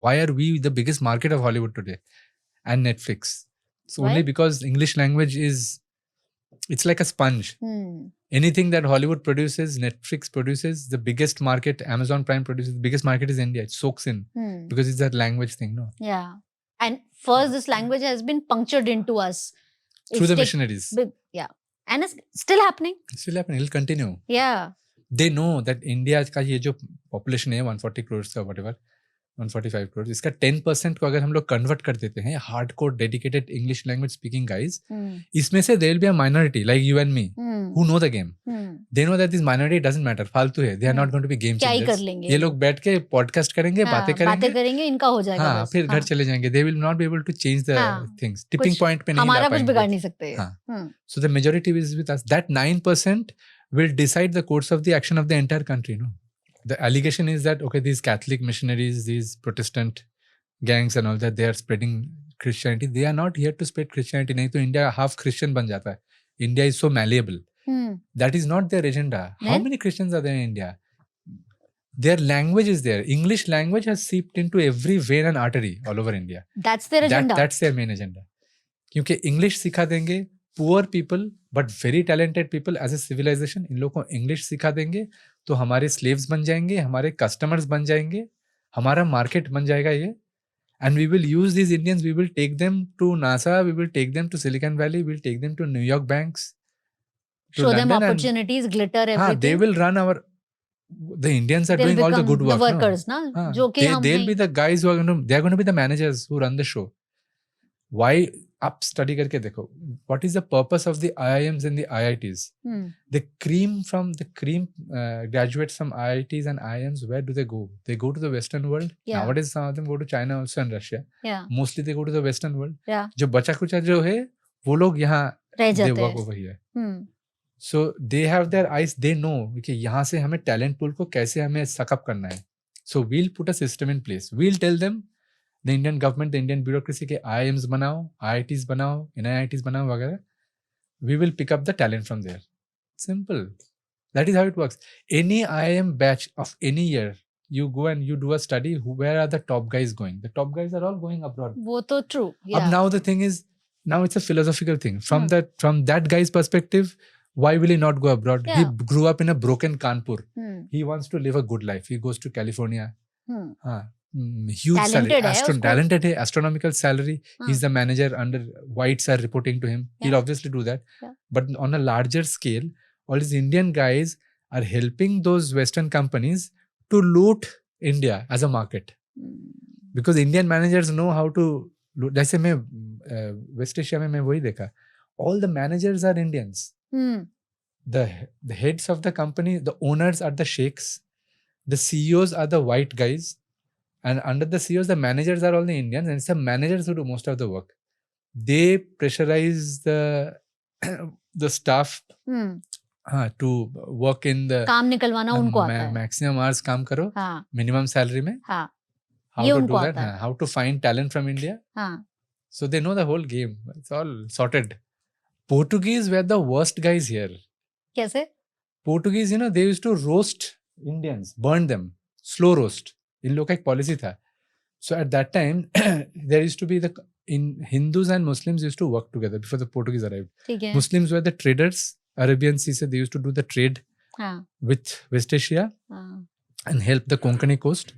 Why are we the biggest market of Hollywood today and Netflix? It's only because English language it's like a sponge. Anything that Hollywood produces, Netflix produces, the biggest market, Amazon Prime produces, the biggest market is India. It soaks in because it's that language thing, no? Yeah. And first, this language has been punctured into us. Through the missionaries. Yeah. And it's still happening. It's still happening. It'll continue. Yeah. They know that India का ये जो population है 140 crores का whatever, 145 crores, इसका 10% को अगर हम लोग convert कर देते हैं hardcore dedicated English language speaking guys, इसमें से there will be a minority like you and me who know the game. They know that this minority doesn't matter, फालतू है. They are not going to be game changers. क्या ही कर लेंगे? ये लोग बैठ के podcast करेंगे, बातें करेंगे, इनका हो जाएगा. हाँ, फिर घर चले जाएंगे. They will not be able to change the things. Tipping point पे नहीं ला पाएंगे. हमारा कुछ बिगाड़ नहीं सकते. हाँ. So the majority is with us. That 9% will decide the course of the action of the entire country, no? The allegation is that, okay, these Catholic missionaries, these Protestant gangs and all that, they are spreading Christianity. They are not here to spread Christianity. नहीं तो India half Christian बन जाता है. India is so malleable. That is not their agenda. How many Christians are there in India? Their language is there. English language has seeped into every vein and artery all over India. That's their agenda. That's their main agenda. क्योंकि English सिखा देंगे, poor people but very talented people as a civilization, इन लोगों को English सिखा देंगे तो हमारे slaves बन जाएंगे, हमारे customers बन जाएंगे, हमारा market बन जाएगा ये. And we will use these Indians, we will take them to NASA, we will take them to Silicon Valley, we will take them to New York banks. Show them opportunities, glitter, everything. They will run the Indians are doing all the good work. The workers, no? They'll be the guys who are they're going to be the managers who run the show. Why? आप study करके देखो. What is the purpose of the IIMs and the IITs? The cream graduates from IITs and IIMs, where do they go? They go to the Western world. Yeah. Nowadays, some of them go to China also and Russia. Yeah. Mostly they go to the Western world. Yeah. जो बचा कुचा जो है, वो लोग यहाँ they work over here. So they have their eyes. They know कि यहाँ से हमें talent pool को कैसे हमें suck up करना है. So we'll put a system in place. We'll tell them. The Indian government, the Indian bureaucracy के IIMs बनाओ, IITs बनाओ, NIITs बनाओ वगैरह. We will pick up the talent from there. Simple. That is how it works. Any IIM batch of any year, you go and you do a study. Where are the top guys going? The top guys are all going abroad. वो तो true. Yeah. Now the thing is, now it's a philosophical thing. From that guy's perspective, why will he not go abroad? Yeah. He grew up in a broken Kanpur. He wants to live a good life. He goes to California. Huge talented salary, talented hai, astronomical salary. He's the manager under whites are reporting to him. He'll obviously do that. But on a larger scale, all these Indian guys are helping those Western companies to loot India as a market. Because Indian managers know how to loot. जैसे मैं West Asia में मैं वही देखा. All the managers are Indians. The heads of the company, the owners are the sheikhs. The CEOs are the white guys. And under the CEOs, the managers are all the Indians, and it's the managers who do most of the work. They pressurize the staff to work in the काम निकलवाना उनको आता है. Maximum hours काम करो, minimum salary में. How to do that? How to find talent from India? So they know the whole game. It's all sorted. Portuguese were the worst guys here. कैसे? Portuguese, they used to roast Indians, burn them, slow roast. इन लोग का एक policy था. So at that time, there used to be Hindus and Muslims used to work together before the Portuguese arrived. Muslims were the traders. Arabians, they used to do the trade with West Asia and help the Konkani coast.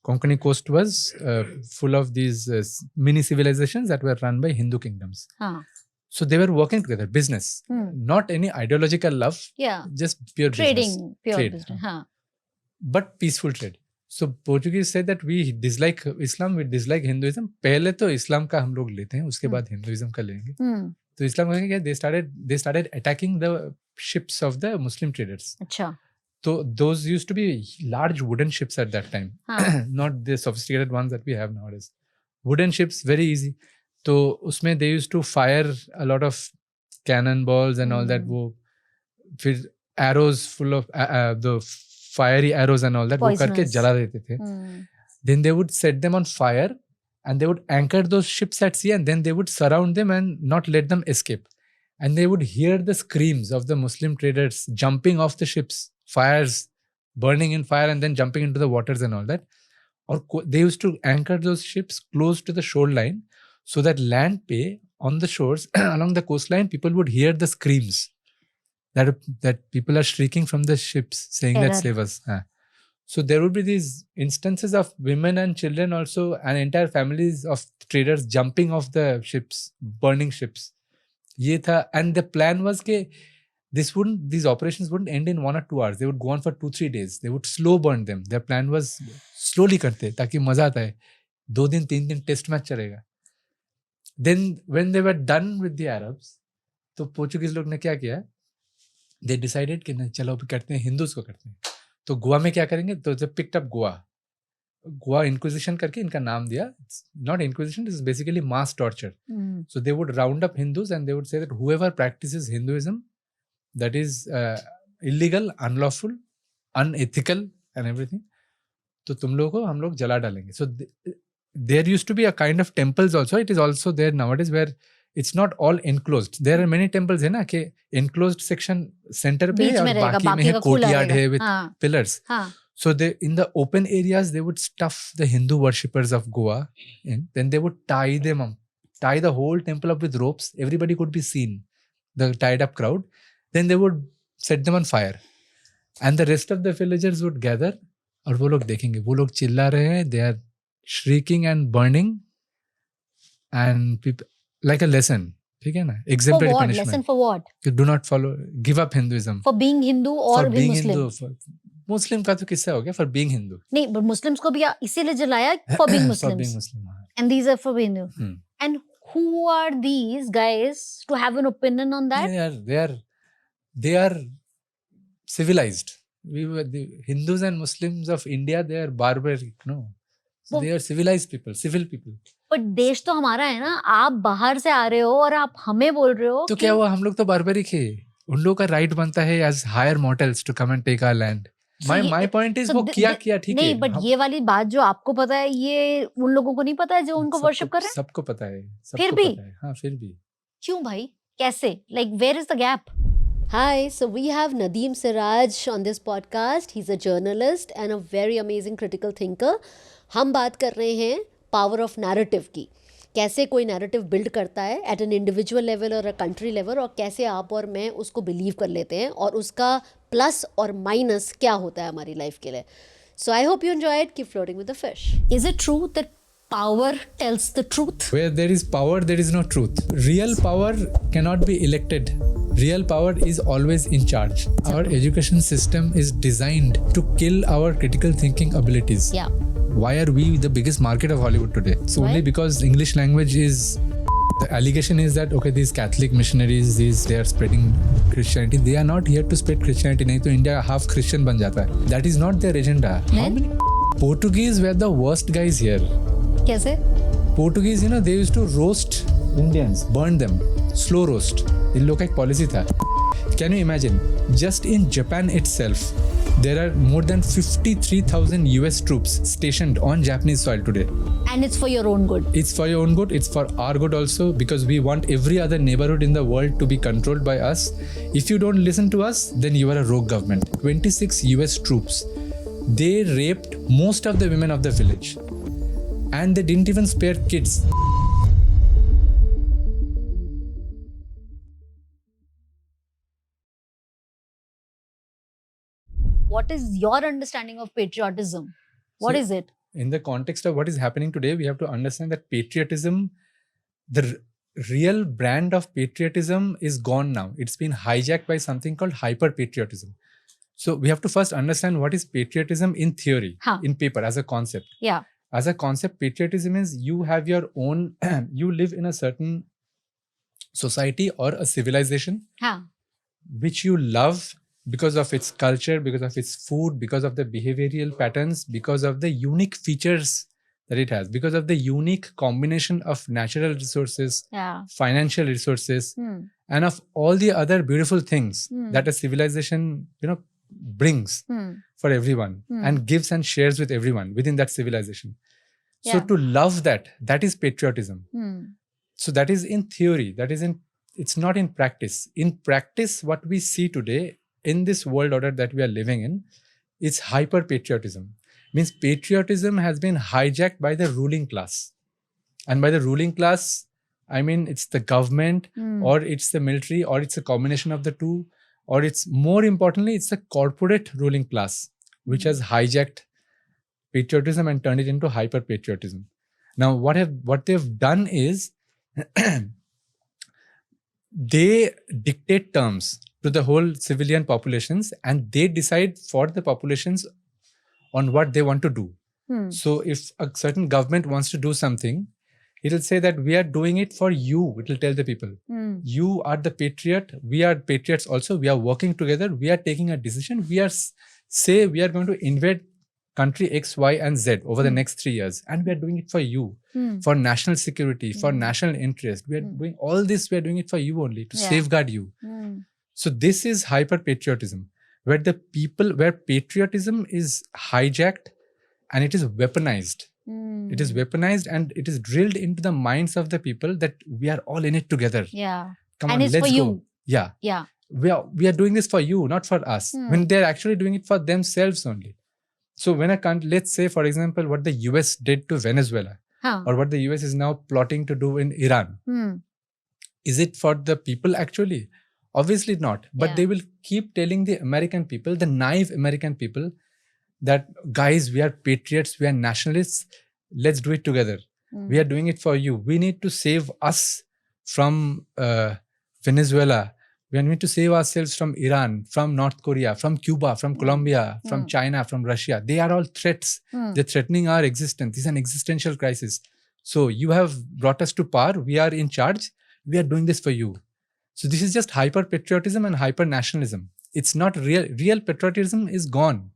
Konkani coast was full of these mini civilizations that were run by Hindu kingdoms. So they were working together, business, not any ideological love, just pure trading, business. Pure business. But peaceful trade. So Portuguese said that we dislike Islam, we dislike Hinduism. पहले तो इस्लाम का हम लोग लेते हैं, उसके बाद Hinduism का लेंगे. तो इस्लाम का क्या? They started attacking the ships of the Muslim traders. अच्छा. So those used to be large wooden ships at that time, not the sophisticated ones that we have nowadays. Wooden ships, very easy. तो उसमें they used to fire a lot of cannonballs and all that. वो फिर arrows full of the fiery arrows and all that वो करके जला देते थे. Then they would set them on fire and they would anchor those ships at sea and then they would surround them and not let them escape. And they would hear the screams of the Muslim traders jumping off the ships, fires, burning in fire and then jumping into the waters and all that. or they used to anchor those ships close to the shoreline so that land pay on the shores along the coastline, people would hear the screams that people are shrieking from the ships saying that save us. So there would be these instances of women and children also, and entire families of traders jumping off the ships, burning ships. Ye tha, and the plan was that these operations wouldn't end in 1 or 2 hours. They would go on for 2-3 days. They would slow burn them. Their plan was slowly karte ताकि मजा आता है. 2 दिन 3 दिन test match चलेगा. Then when they were done with the Arabs, तो Portuguese लोग ने क्या किया? They decided कि नहीं, चलो अभी करते हैं, हिंदूज को करते हैं. तो गोवा में क्या करेंगे? तो they picked up Goa inquisition करके इनका नाम दिया. Not inquisition, this is basically mass torture. So they would round up Hindus and they would say that whoever practices Hinduism that is illegal, unlawful, unethical and everything, तो तुम लोगों को हम लोग जला डालेंगे. So there used to be a kind of temples also. It is also there nowadays where it's not all enclosed. There are many temples है ना कि enclosed section center पे है और बाकी में है courtyard है with pillars. So they, in the open areas, they would stuff the Hindu worshippers of Goa in. Then they would tie them up, tie the whole temple up with ropes. Everybody could be seen, the tied up crowd. Then they would set them on fire. And the rest of the villagers would gather और वो लोग देखेंगे, वो लोग चिल्ला रहे हैं, they are shrieking and burning and people, like a lesson. ठीक है ना? Exemplary punishment. Lesson for what? You do not follow, give up Hinduism. For being Hindu or for being Muslim? Hindu, मुस्लिम का तो किस्सा हो गया, for being Hindu. नहीं, but Muslims को भी इसीलिए जलाया for being Muslims. For being Muslim. And these are for being Hindu. And who are these guys to have an opinion on that? They are civilized. The Hindus and Muslims of India, they are barbaric, no. So they are civilized people, civil people. But देश तो हमारा है ना, आप बाहर से आ रहे हो और आप हमें बोल रहे हो तो क्या हुआ, हम लोग तो बार्बरिक है. उन लोगों का राइट बनता है as higher mortals to come and take our land. My point is वो किया ठीक है. नहीं, but ये वाली बात जो आपको पता है, ये उन लोगों को नहीं पता है जो उनको वर्शिप कर रहे हैं. सबको पता है. फिर भी? हाँ, फिर भी. क्यों भाई? कैसे? Like where is the gap? Hi, so we have Nadim Siraj on this podcast. He's a journalist and a very amazing critical thinker. हम बात कर रहे हैं power of narrative की. कैसे कोई नैरेटिव बिल्ड करता है एट एन इंडिविजुअल लेवल और अ कंट्री लेवल, और कैसे आप और मैं उसको बिलीव कर लेते हैं और उसका प्लस और माइनस क्या होता है हमारी लाइफ के लिए. So I hope you enjoy it. Keep floating with the fish. Is it true that power tells the truth? Where there is power, there is no truth. Real power cannot be elected. Real power is always in charge. Our education system is designed to kill our critical thinking abilities. Yeah. Why are we the biggest market of Hollywood today? It's only because English language is... The allegation is that, okay, these Catholic missionaries, they are spreading Christianity. They are not here to spread Christianity. नहीं तो India half Christian बन जाता है. That is not their agenda. How many Portuguese were the worst guys here? कैसे? Portuguese, you know, they used to roast Indians, burn them, slow roast. इन लोगों का एक policy था. Can you imagine? Just in Japan itself, there are more than 53,000 US troops stationed on Japanese soil today. And it's for your own good. It's for your own good. It's for our good also, because we want every other neighborhood in the world to be controlled by us. If you don't listen to us, then you are a rogue government. 26 US troops. They raped most of the women of the village. And they didn't even spare kids. What is your understanding of patriotism? What is it? In the context of what is happening today, we have to understand that patriotism, the real brand of patriotism is gone now. It's been hijacked by something called hyper-patriotism. So we have to first understand what is patriotism in theory, in paper, as a concept. Yeah. As a concept, patriotism is you have your own, you live in a certain society or a civilization which you love because of its culture, because of its food, because of the behavioral patterns, because of the unique features that it has, because of the unique combination of natural resources, financial resources, and of all the other beautiful things that a civilization, you know, brings for everyone and gives and shares with everyone within that civilization. So to love that is patriotism. So that is in theory, it's not in practice. In practice, what we see today in this world order that we are living in, it's hyper patriotism. means patriotism has been hijacked by the ruling class. And by the ruling class, I mean it's the government or it's the military or it's a combination of the two, or it's more importantly, it's the corporate ruling class which has hijacked patriotism and turned it into hyper-patriotism. Now, what they've done is they dictate terms to the whole civilian populations and they decide for the populations on what they want to do. So if a certain government wants to do something, it'll say that we are doing it for you. It will tell the people, you are the patriot. We are patriots also. We are working together. We are taking a decision. We are going to invade country X, Y, and Z over the next 3 years. And we are doing it for you, for national security, for national interest. We are doing all this. We are doing it for you only, to safeguard you. So this is hyper-patriotism, where patriotism is hijacked and it is weaponized. It is weaponized and it is drilled into the minds of the people that we are all in it together. Yeah. Come and on, it's let's for go. you. Yeah. Yeah. We are doing this for you, not for us. When they're actually doing it for themselves only. So when let's say, for example, what the US did to Venezuela, or what the US is now plotting to do in Iran. Is it for the people actually? Obviously not. But they will keep telling the American people, the naive American people, that guys, we are patriots, we are nationalists, let's do it together. We are doing it for you. We need to save us from Venezuela. We need to save ourselves from Iran, from North Korea, from Cuba, from Colombia, from China, from Russia. They are all threats. They're threatening our existence. This is an existential crisis. So you have brought us to power. We are in charge. We are doing this for you. So this is just hyper-patriotism and hyper-nationalism. It's not real. Real patriotism is gone.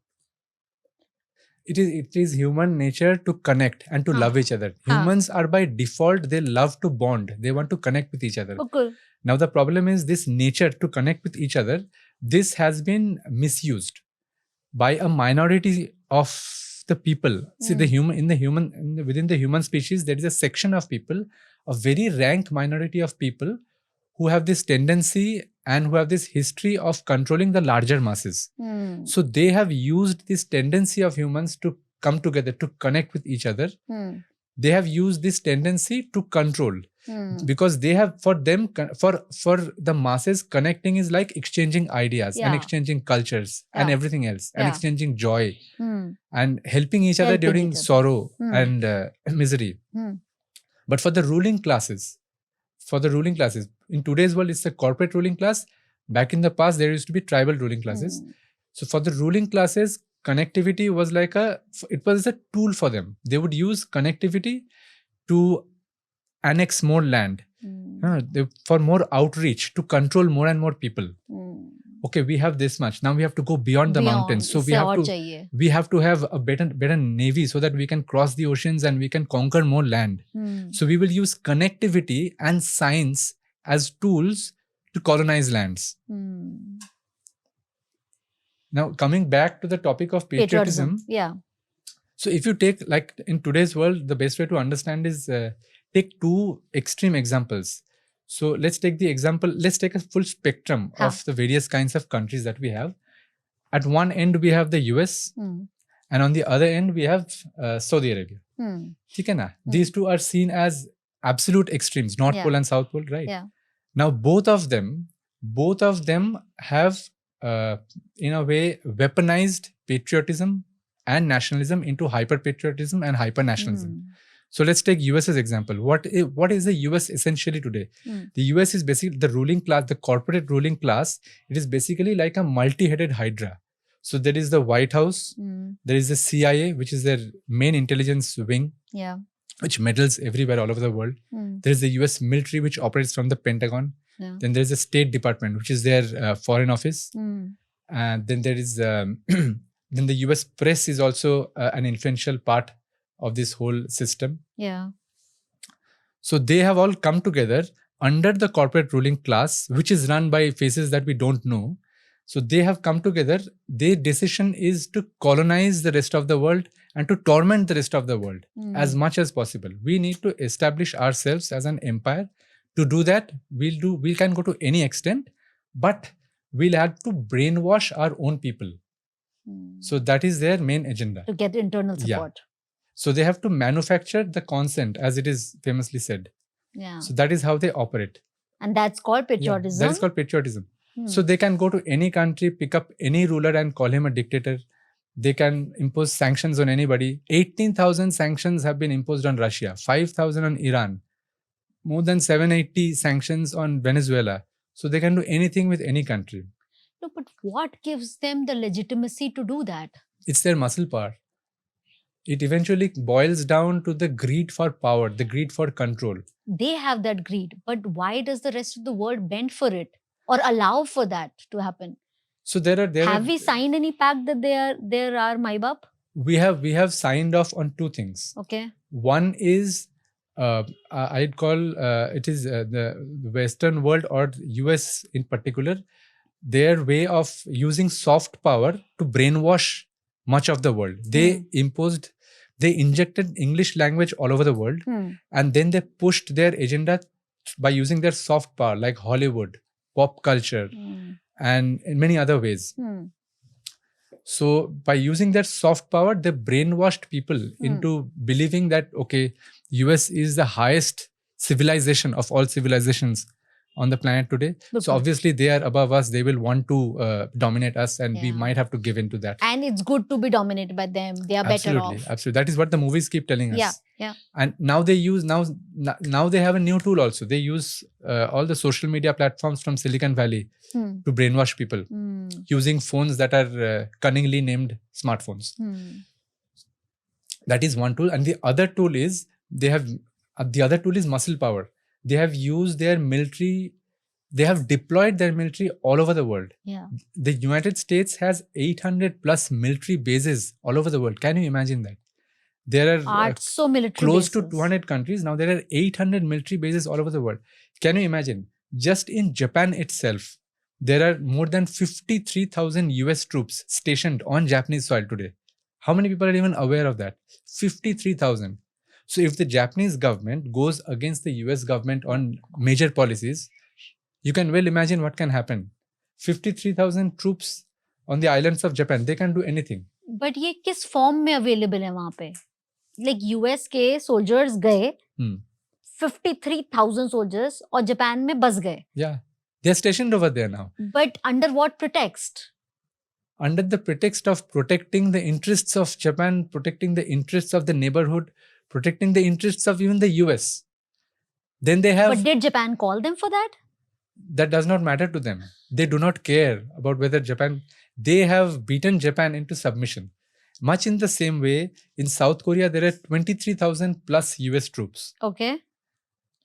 It is human nature to connect and to love each other. Humans are by default, they love to bond. They want to connect with each other. Okay. Now the problem is this nature to connect with each other. This has been misused by a minority of the people. See, within the human species, there is a section of people, a very rank minority of people who have this tendency and who have this history of controlling the larger masses. So they have used this tendency of humans to come together, to connect with each other. They have used this tendency to control. Because they have, for the masses, connecting is like exchanging ideas and exchanging cultures and everything else, and exchanging joy and helping each other during sorrow and misery. But for the ruling classes, in today's world, it's the corporate ruling class. Back in the past, there used to be tribal ruling classes. So for the ruling classes, connectivity was it was a tool for them. They would use connectivity to annex more land, for more outreach, to control more and more people. Okay, we have this much. Now we have to go beyond the mountains. So we have to have a better navy so that we can cross the oceans and we can conquer more land. So we will use connectivity and science as tools to colonize lands. Now coming back to the topic of patriotism. So if you take, like in today's world, the best way to understand is take two extreme examples. So let's take a full spectrum of the various kinds of countries that we have. At one end, we have the US, and on the other end, we have Saudi Arabia. ठीक है ना? These two are seen as absolute extremes, North Pole and South Pole, right? Now, both of them have, in a way, weaponized patriotism and nationalism into hyper-patriotism and hyper-nationalism. So let's take US as example. What is the US essentially today? The US is basically the ruling class, the corporate ruling class. It is basically like a multi-headed hydra. So there is the White House, there is the CIA, which is their main intelligence wing, which meddles everywhere all over the world. There is the US military, which operates from the Pentagon. Then there is the State Department, which is their foreign office. And then there is then the US press is also an influential part of this whole system. So they have all come together under the corporate ruling class, which is run by faces that we don't know. So they have come together. Their decision is to colonize the rest of the world and to torment the rest of the world as much as possible. We need to establish ourselves as an empire. To do that, we can go to any extent, but we'll have to brainwash our own people. So that is their main agenda. To get internal support. So they have to manufacture the consent, as it is famously said. Yeah. So that is how they operate. And that's called patriotism. That is called patriotism. So they can go to any country, pick up any ruler and call him a dictator. They can impose sanctions on anybody. 18,000 sanctions have been imposed on Russia, 5,000 on Iran, more than 780 sanctions on Venezuela. So they can do anything with any country. No, but what gives them the legitimacy to do that? It's their muscle power. It eventually boils down to the greed for power, the greed for control. They have that greed, but why does the rest of the world bend for it or allow for that to happen? So have we signed any pact that there are Maibap? We have signed off on two things. Okay. One is I'd call it is the Western world or US in particular, their way of using soft power to brainwash much of the world. They injected English language all over the world, and then they pushed their agenda by using their soft power like Hollywood, pop culture, and in many other ways. So by using their soft power, they brainwashed people into believing that, okay, US is the highest civilization of all civilizations on the planet today. Okay. So obviously they are above us. They will want to dominate us, and we might have to give in to that. And it's good to be dominated by them. They are better off. Absolutely. That is what the movies keep telling us. Yeah. And now they use, now they have a new tool also. They use all the social media platforms from Silicon Valley to brainwash people using phones that are cunningly named smartphones. That is one tool. And the other tool is muscle power. They have used their military, they have deployed their military all over the world. Yeah. The United States has 800 plus military bases all over the world. Can you imagine that? There are close to 200 countries. Now there are 800 military bases all over the world. Can you imagine? Just in Japan itself, there are more than 53,000 US troops stationed on Japanese soil today. How many people are even aware of that? 53,000. So if the Japanese government goes against the US government on major policies, you can well imagine what can happen. 53,000 troops on the islands of Japan, they can do anything. But ये किस form में available है वहाँ पे? Like US के soldiers गए, 53,000 soldiers, और Japan में बस गए. Yeah, they are stationed over there now. But under what pretext? Under the pretext of protecting the interests of Japan, protecting the interests of the neighborhood, protecting the interests of even the US. Then they have... But did Japan call them for that? That does not matter to them. They do not care about whether Japan... They have beaten Japan into submission. Much in the same way, in South Korea, there are 23,000 plus US troops. Okay.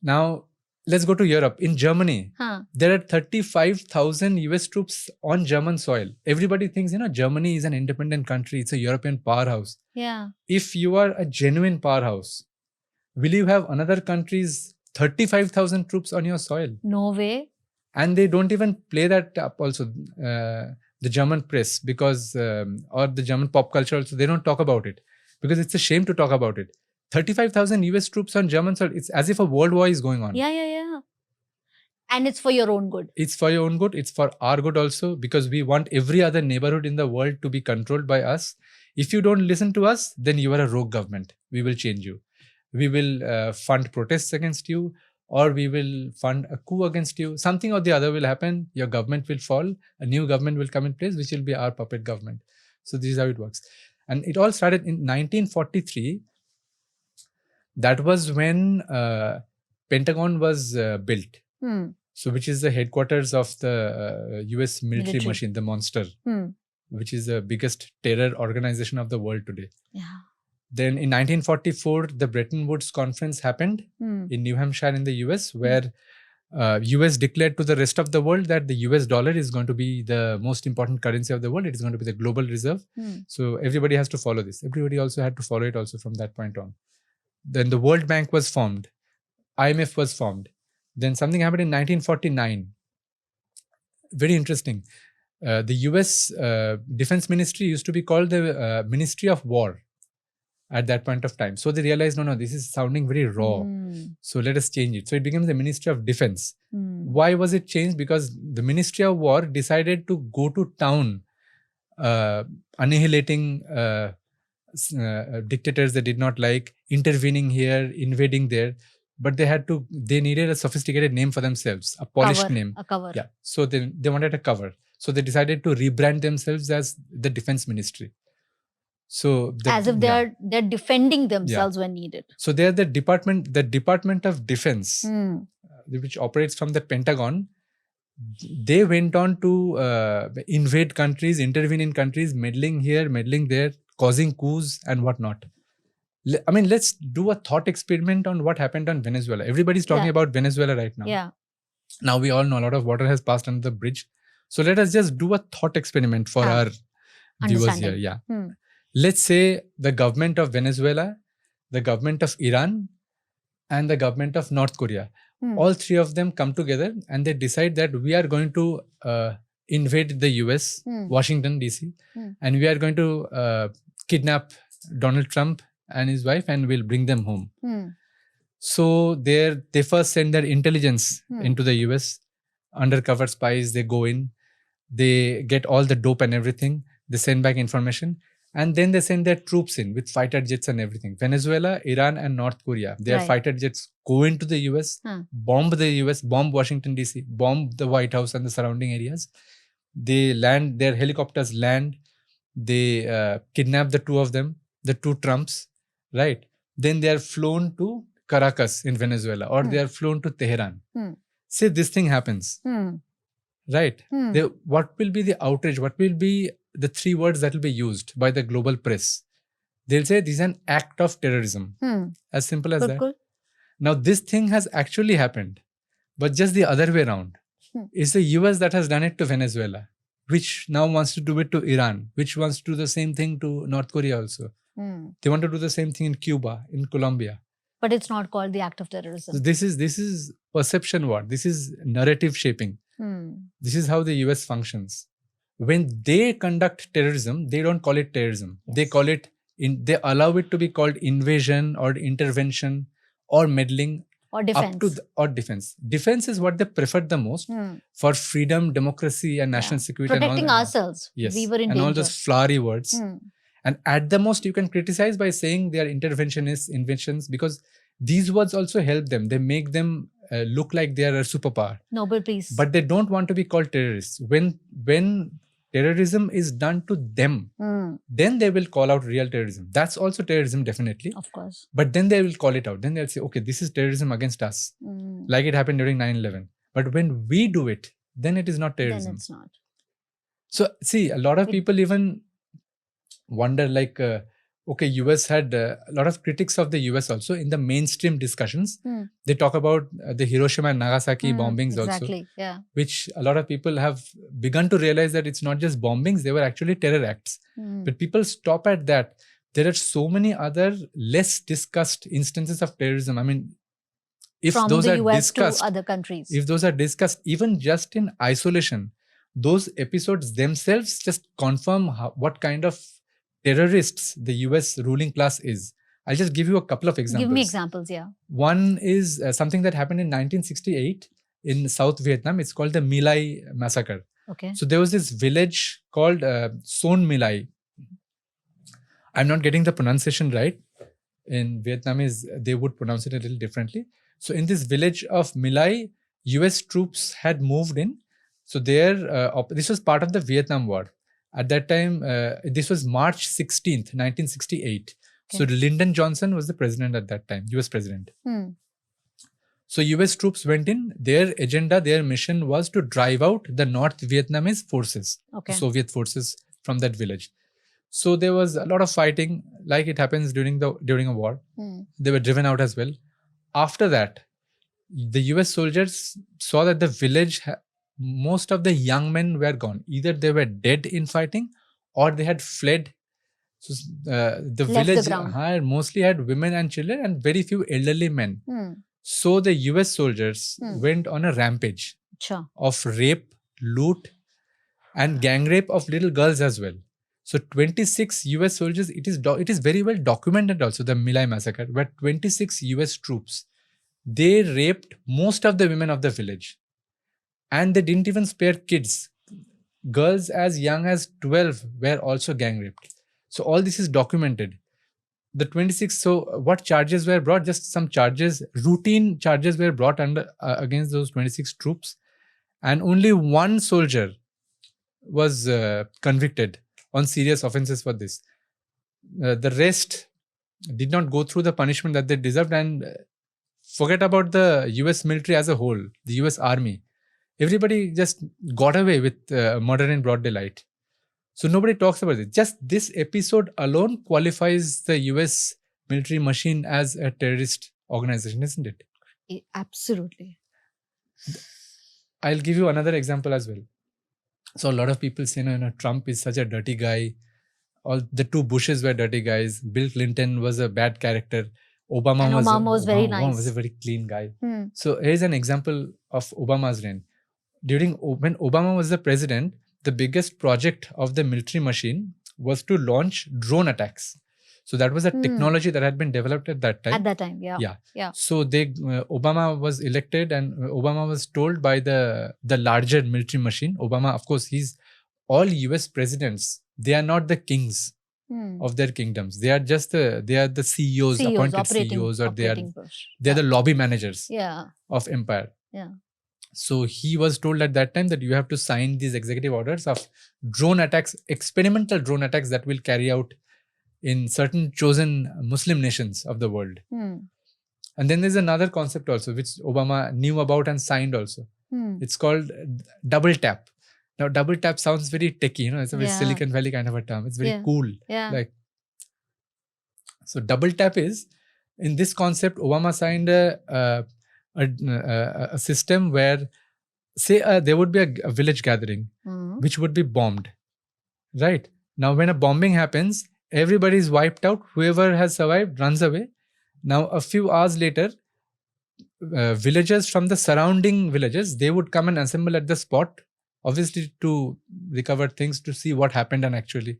Now, let's go to Europe. In Germany, there are 35,000 US troops on German soil. Everybody thinks, Germany is an independent country. It's a European powerhouse. Yeah. If you are a genuine powerhouse, will you have another country's 35,000 troops on your soil? No way. And they don't even play that up also, the German press, because, or the German pop culture also, they don't talk about it. Because it's a shame to talk about it. 35,000 US troops on German soil, it's as if a world war is going on. Yeah. And it's for your own good. It's for your own good. It's for our good also, because we want every other neighborhood in the world to be controlled by us. If you don't listen to us, then you are a rogue government. We will change you. We will fund protests against you, or we will fund a coup against you. Something or the other will happen. Your government will fall. A new government will come in place, which will be our puppet government. So this is how it works. And it all started in 1943. That was when Pentagon was built. So which is the headquarters of the US military machine, the monster, which is the biggest terror organization of the world today. Yeah. Then in 1944, the Bretton Woods Conference happened in New Hampshire in the US, where US declared to the rest of the world that the US dollar is going to be the most important currency of the world. It is going to be the global reserve. So everybody has to follow this. Everybody also had to follow it also from that point on. Then the World Bank was formed. IMF was formed. Then something happened in 1949. Very interesting. The US Defense Ministry used to be called the Ministry of War at that point of time. So they realized, no, this is sounding very raw. So let us change it. So it became the Ministry of Defense. Why was it changed? Because the Ministry of War decided to go to town annihilating dictators they did not like, intervening here, invading there. But they needed a sophisticated name for themselves, a polished name. A cover. Yeah. So they wanted a cover. So they decided to rebrand themselves as the Defense Ministry. So as if they're defending themselves when needed. So they're the Department of Defense, which operates from the Pentagon. They went on to invade countries, intervene in countries, meddling here, meddling there, causing coups and whatnot. I mean, let's do a thought experiment on what happened on Venezuela. Everybody's talking about Venezuela right now. Yeah. Now we all know a lot of water has passed under the bridge. So let us just do a thought experiment for our viewers here. Yeah. Let's say the government of Venezuela, the government of Iran, and the government of North Korea. All three of them come together and they decide that we are going to invade the US, Washington, D.C., and we are going to kidnap Donald Trump and his wife and we'll bring them home. So they first send their intelligence into the US, undercover spies, they go in, they get all the dope and everything, they send back information. And then they send their troops in with fighter jets and everything. Venezuela, Iran and North Korea. Their fighter jets go into the US, bomb the US, bomb Washington DC, bomb the White House and the surrounding areas. They land, their helicopters land. They kidnap the two of them, the two Trumps, right? Then they are flown to Caracas in Venezuela or they are flown to Tehran. Say this thing happens, right? What will be the outrage? What will be the three words that will be used by the global press? They'll say this is an act of terrorism. As simple as that. Cool. Now, this thing has actually happened, but just the other way around. It's the US that has done it to Venezuela, which now wants to do it to Iran, which wants to do the same thing to North Korea also. They want to do the same thing in Cuba, in Colombia. But it's not called the act of terrorism. So this is perception war. This is narrative shaping. This is how the US functions. When they conduct terrorism, they don't call it terrorism. Yes. They call it, they allow it to be called invasion or intervention or meddling. Or defense. Or defense. Defense is what they prefer the most for freedom, democracy and national security. Protecting and all ourselves. Yes. We were in and danger. All those flowery words. And at the most, you can criticize by saying they are interventionists, inventions, because these words also help them. They make them look like they are a superpower. Nobel Peace. But they don't want to be called terrorists. When terrorism is done to them, then they will call out real terrorism. That's also terrorism, definitely. Of course. But then they will call it out. Then they'll say, okay, this is terrorism against us. Like it happened during 9/11. But when we do it, then it is not terrorism. Then it's not. So, see, a lot of people even wonder like, okay, US had a lot of critics of the US also in the mainstream discussions. They talk about the Hiroshima and Nagasaki bombings also. Yeah. Which a lot of people have begun to realize that it's not just bombings, they were actually terror acts. But people stop at that. There are so many other less discussed instances of terrorism. I mean, if from those the are US discussed, to other countries. If those are discussed, even just in isolation, those episodes themselves just confirm what kind of terrorists the US ruling class is. I'll just give you a couple of examples. Give me examples, yeah. One is something that happened in 1968 in South Vietnam. It's called the My Lai massacre. Okay. So there was this village called Son My Lai. I'm not getting the pronunciation right. In Vietnamese, they would pronounce it a little differently. So in this village of My Lai, US troops had moved in. So there, this was part of the Vietnam War. At that time, this was March 16th, 1968. Okay. So Lyndon Johnson was the president at that time, US president. So US troops went in. Their agenda, their mission was to drive out the North Vietnamese forces, the Soviet forces from that village. So there was a lot of fighting, like it happens during a war. They were driven out as well. After that, the US soldiers saw that the village, most of the young men were gone. Either they were dead in fighting or they had fled. So the village mostly had women and children and very few elderly men. So the US soldiers went on a rampage of rape, loot and gang rape of little girls as well. So 26 US soldiers, it is very well documented also, the My Lai massacre, where 26 US troops, they raped most of the women of the village. And they didn't even spare kids. girls as young as 12 were also gang raped. So all this is documented. The 26, so what charges were brought? Just some charges, routine charges were brought under against those 26 troops, and only one soldier was convicted on serious offenses for this. The rest did not go through the punishment that they deserved, and forget about the US military as a whole, the US army. Everybody just got away with murder in broad daylight. So nobody talks about it. Just this episode alone qualifies the US military machine as a terrorist organization, isn't it? Absolutely. I'll give you another example as well. So a lot of people say, Trump is such a dirty guy. All the two Bushes were dirty guys. Bill Clinton was a bad character. Obama was very nice. Obama was a very clean guy. So here's an example of Obama's reign. When Obama was the president, the biggest project of the military machine was to launch drone attacks. So that was a technology that had been developed at that time. At that time, yeah. So Obama was elected, and Obama was told by the larger military machine. Obama, of course, all US presidents, they are not the kings of their kingdoms. They are just the CEOs, appointed CEOs, or they are the lobby managers of empire. Yeah. So he was told at that time that you have to sign these executive orders of drone attacks, experimental drone attacks that will carry out in certain chosen Muslim nations of the world. And then there's another concept also, which Obama knew about and signed also. It's called double tap. Now, double tap sounds very techy, it's a very Silicon Valley kind of a term. It's very cool. Yeah. So double tap is, in this concept, Obama signed a system where, say, there would be a village gathering, which would be bombed. Right? Now, when a bombing happens, everybody is wiped out. Whoever has survived runs away. Now, a few hours later, villagers from the surrounding villages, they would come and assemble at the spot, obviously to recover things, to see what happened and actually,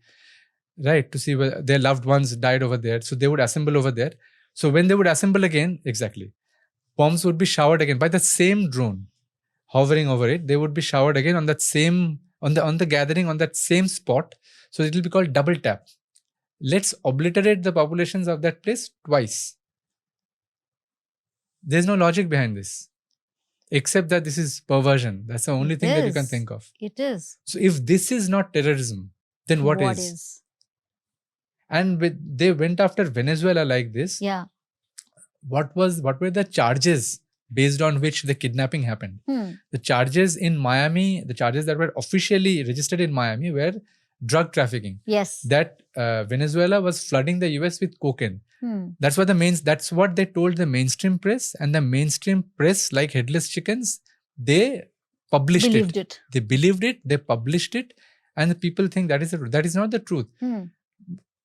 right, to see whether their loved ones died over there. So they would assemble over there. So when they would assemble again, exactly, bombs would be showered again by the same drone hovering over it. They would be showered again on that same, on the gathering, on that same spot. So it will be called double tap. Let's obliterate the populations of that place twice. There's no logic behind this, except that this is perversion. That's the only thing that you can think of. It is. So if this is not terrorism, then what is? And they went after Venezuela like this. Yeah. What were the charges based on which the kidnapping happened? The charges in Miami, the charges that were officially registered in Miami were drug trafficking. Yes. That Venezuela was flooding the US with cocaine. That's what they told the mainstream press, and the mainstream press, like headless chickens, they published it. They believed it, they published it, and the people think that is not the truth.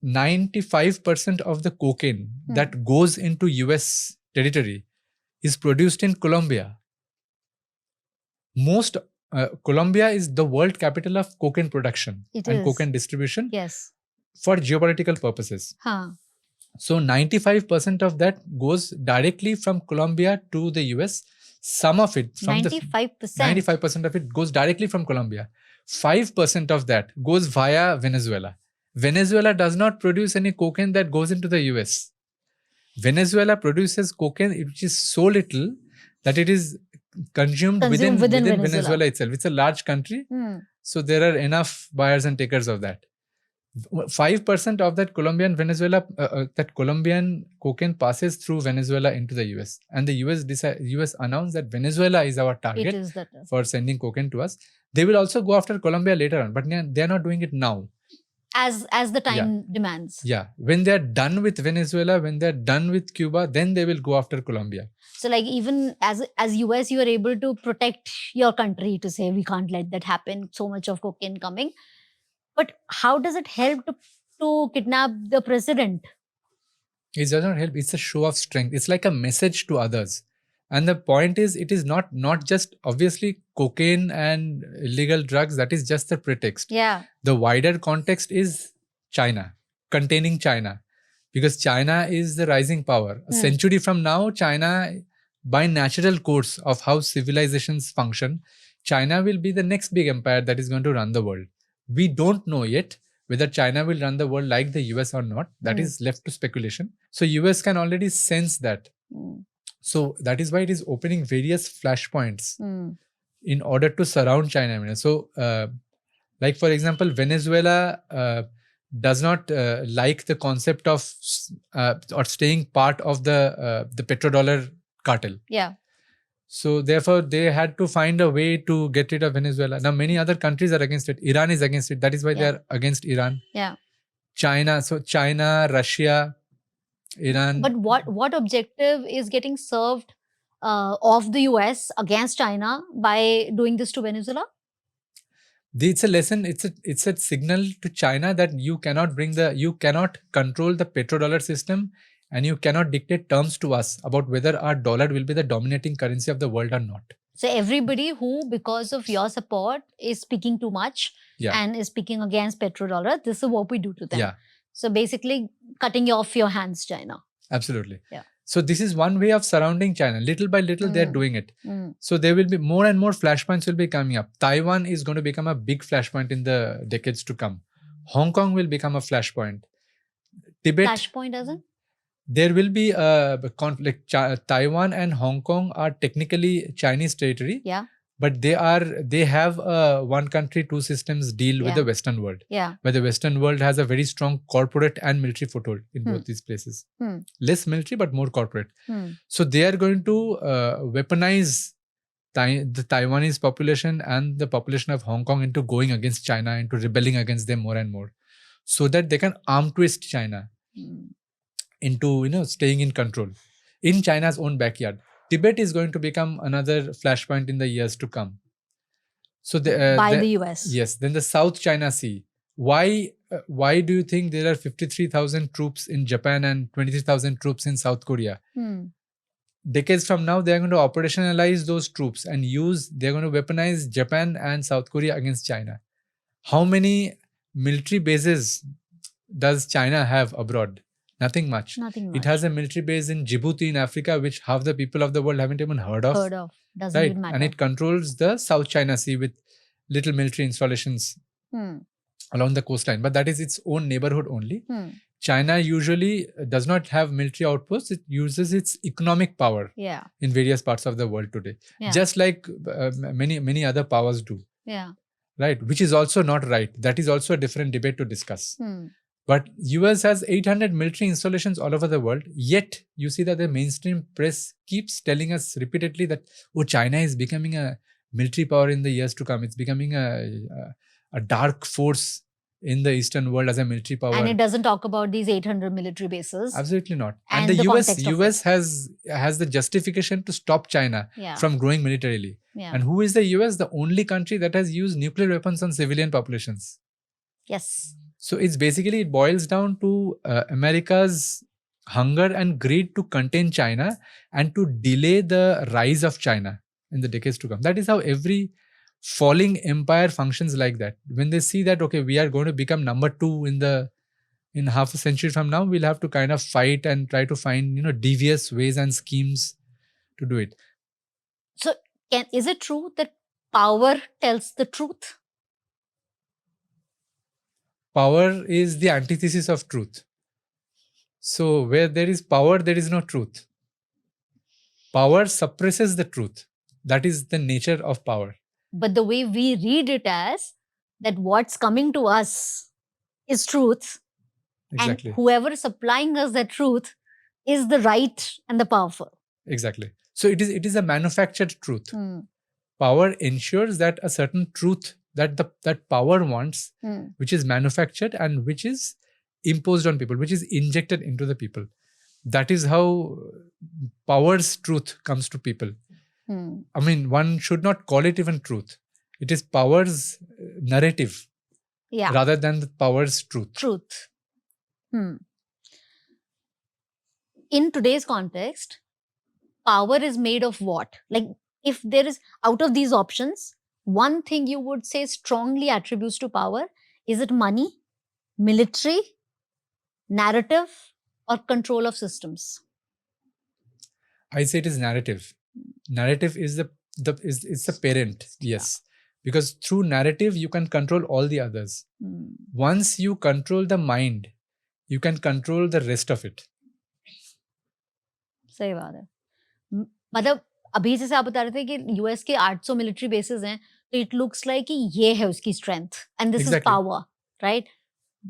95% of the cocaine that goes into US territory is produced in Colombia. Colombia is the world capital of cocaine production and cocaine distribution. Yes. For geopolitical purposes. So 95% of that goes directly from Colombia to the US. Some of it, 95% of it goes directly from Colombia. 5% of that goes via Venezuela. Venezuela does not produce any cocaine that goes into the US. Venezuela produces cocaine which is so little that it is consumed within Venezuela itself. It's a large country. So there are enough buyers and takers of that. 5% of that Colombian cocaine passes through Venezuela into the US. And the US announced that Venezuela is our target for sending cocaine to us. They will also go after Colombia later on, but they are not doing it now. As the time demands. Yeah. When they are done with Venezuela, when they are done with Cuba, then they will go after Colombia. So like even as US, you are able to protect your country to say we can't let that happen. So much of cocaine coming. But how does it help to kidnap the president? It does not help. It's a show of strength. It's like a message to others. And the point is, it is not just obviously cocaine and illegal drugs. That is just the pretext. Yeah. The wider context is China, containing China. Because China is the rising power. A century from now, China, by natural course of how civilizations function, China will be the next big empire that is going to run the world. We don't know yet whether China will run the world like the US or not. That is left to speculation. So US can already sense that. So that is why it is opening various flashpoints in order to surround China. So like for example, Venezuela does not like the concept of or staying part of the petrodollar cartel. Yeah. So therefore, they had to find a way to get rid of Venezuela. Now, many other countries are against it. Iran is against it. That is why they are against Iran. Yeah. China, so China, Russia, Iran. But what objective is getting served of the US against China by doing this to Venezuela? It's a lesson. It's a signal to China that you cannot control the petrodollar system, and you cannot dictate terms to us about whether our dollar will be the dominating currency of the world or not. So everybody who, because of your support, is speaking too much and is speaking against petrodollar, this is what we do to them. Yeah. So basically, cutting off your hands, China. Absolutely. Yeah. So this is one way of surrounding China. Little by little, they're doing it. So there will be more and more flashpoints will be coming up. Taiwan is going to become a big flashpoint in the decades to come. Hong Kong will become a flashpoint. Tibet. Flashpoint as in? There will be a conflict. Taiwan and Hong Kong are technically Chinese territory. Yeah. But they have a one country, two systems deal with the Western world. Yeah. Where the Western world has a very strong corporate and military foothold in both these places. Less military, but more corporate. So they are going to weaponize the Taiwanese population and the population of Hong Kong into going against China, into rebelling against them more and more, so that they can arm twist China into staying in control in China's own backyard. Tibet is going to become another flashpoint in the years to come. So by the US. Yes. Then the South China Sea. Why do you think there are 53,000 troops in Japan and 23,000 troops in South Korea? Decades from now, they are going to operationalize those troops and they're going to weaponize Japan and South Korea against China. How many military bases does China have abroad? Nothing much. It has a military base in Djibouti in Africa, which half the people of the world haven't even heard of. Doesn't even matter. And it controls the South China Sea with little military installations along the coastline. But that is its own neighborhood only. China usually does not have military outposts. It uses its economic power in various parts of the world today. Just like many other powers do. Right? Which is also not right. That is also a different debate to discuss. But US has 800 military installations all over the world. Yet, you see that the mainstream press keeps telling us repeatedly that, China is becoming a military power in the years to come. It's becoming a dark force in the Eastern world as a military power. And it doesn't talk about these 800 military bases. Absolutely not. And the US has the justification to stop China from growing militarily. And who is the US? The only country that has used nuclear weapons on civilian populations. Yes. So it boils down to America's hunger and greed to contain China and to delay the rise of China in the decades to come. That is how every falling empire functions like that. When they see that, we are going to become number 2 in half a century from now, we'll have to kind of fight and try to find, devious ways and schemes to do it. So is it true that power tells the truth? Power is the antithesis of truth. So where there is power, there is no truth. Power suppresses the truth. That is the nature of power. But the way we read it as that what's coming to us is truth. Exactly. And whoever is supplying us that truth is the right and the powerful. Exactly. So it is a manufactured truth. Power ensures that a certain truth that power wants, which is manufactured and which is imposed on people, which is injected into the people. That is how power's truth comes to people. I mean, one should not call it even truth. It is power's narrative rather than the power's truth. In today's context, power is made of what? Like, if there is, out of these options, one thing you would say strongly attributes to power, is it money, military, narrative, or control of systems? I say it is narrative. Narrative is the It's the parent, yes. Because through narrative, you can control all the others. Once you control the mind, you can control the rest of it. सही बात है. मतलब अभी जैसे आप बता रहे थे कि यूएस के 800 मिलिट्री बेसेस हैं, तो इट लुक्स लाइक कि ये है उसकी strength and this is Exactly. Power, right?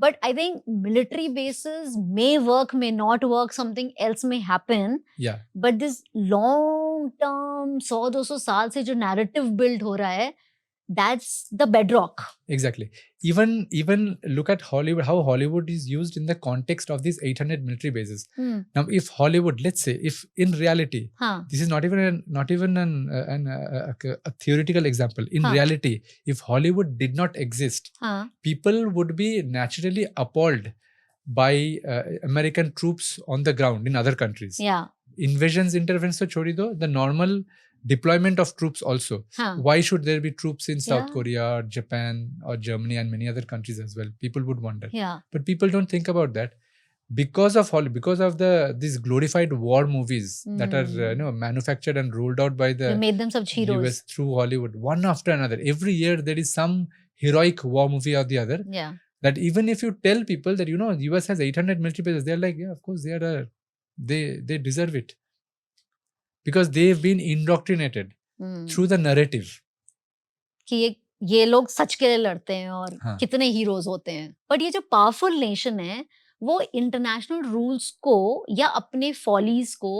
But I think military bases may work, may not work, something else may happen. Yeah. But this long term 100-200 साल से जो narrative build हो रहा है, that's the bedrock. Exactly. Even look at Hollywood, how Hollywood is used in the context of these 800 military bases. Now, if Hollywood, let's say, if in reality, this is not even a theoretical example. In reality, if Hollywood did not exist, people would be naturally appalled by American troops on the ground in other countries. Yeah. Invasions, interventions, so chori do, the normal deployment of troops also. Why should there be troops in South Korea or Japan or Germany and many other countries as well? People would wonder. Yeah. But people don't think about that. Because of these glorified war movies that are manufactured and rolled out by the They made them such heroes. US through Hollywood, one after another. Every year there is some heroic war movie or the other. Yeah. That even if you tell people that US has 800 military bases, they're like, yeah, of course they deserve it. Because they've been indoctrinated through the narrative. कि ये लोग सच के लिए लड़ते हैं और कितने heroes होते हैं. बट ये जो पावरफुल नेशन है, वो इंटरनेशनल रूल्स को या अपने फॉलीज को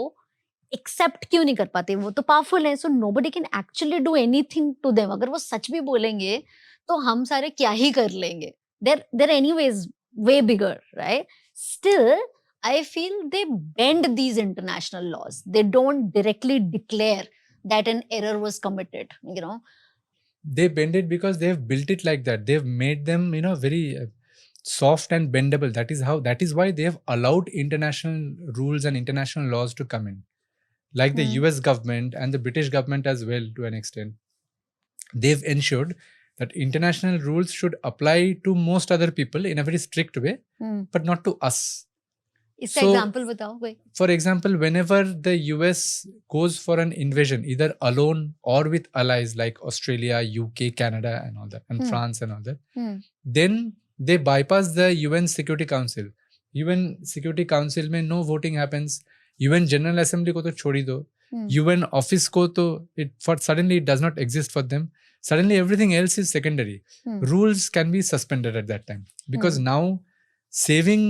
एक्सेप्ट क्यों नहीं कर पाते? वो तो पावरफुल है, so nobody can actually do anything to them. अगर वो सच भी बोलेंगे तो हम सारे क्या ही कर लेंगे. They're anyways way bigger, right? Still, I feel they bend these international laws. They don't directly declare that an error was committed, They bend it because they've built it like that. They've made them, very soft and bendable. That is why they have allowed international rules and international laws to come in. Like the US government and the British government as well, to an extent. They've ensured that international rules should apply to most other people in a very strict way, but not to us. इसका example बताओ कोई. For example, whenever the US goes for an invasion, either alone or with allies like Australia, UK, Canada and all that, and France and all that, then they bypass the UN Security Council. UN Security Council में no voting happens. UN General Assembly को तो छोड़ी दो. UN office को तो suddenly it does not exist for them. Suddenly everything else is secondary. Rules can be suspended at that time because now saving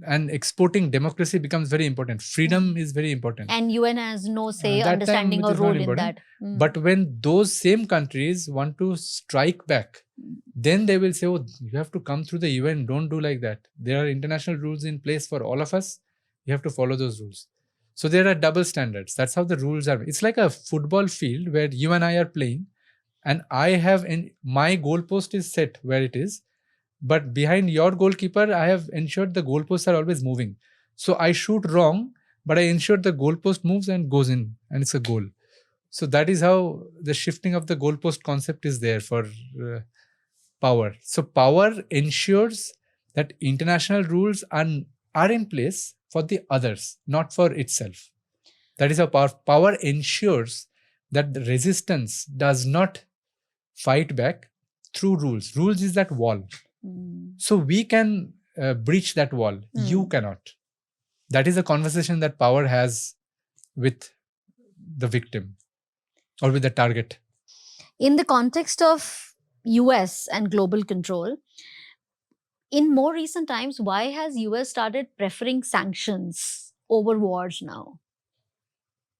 and exporting democracy becomes very important. Freedom is very important. And UN has no say, understanding or role in that. But when those same countries want to strike back, then they will say, oh, you have to come through the UN. Don't do like that. There are international rules in place for all of us. You have to follow those rules. So there are double standards. That's how the rules are. It's like a football field where you and I are playing, and my goalpost is set where it is. But behind your goalkeeper, I have ensured the goalposts are always moving. So I shoot wrong, but I ensure the goalpost moves and goes in, and it's a goal. So that is how the shifting of the goalpost concept is there for power. So power ensures that international rules are in place for the others, not for itself. That is how power ensures that the resistance does not fight back through rules. Rules is that wall. So we can breach that wall. You cannot. That is a conversation that power has with the victim or with the target. In the context of US and global control, in more recent times, why has US started preferring sanctions over wars now?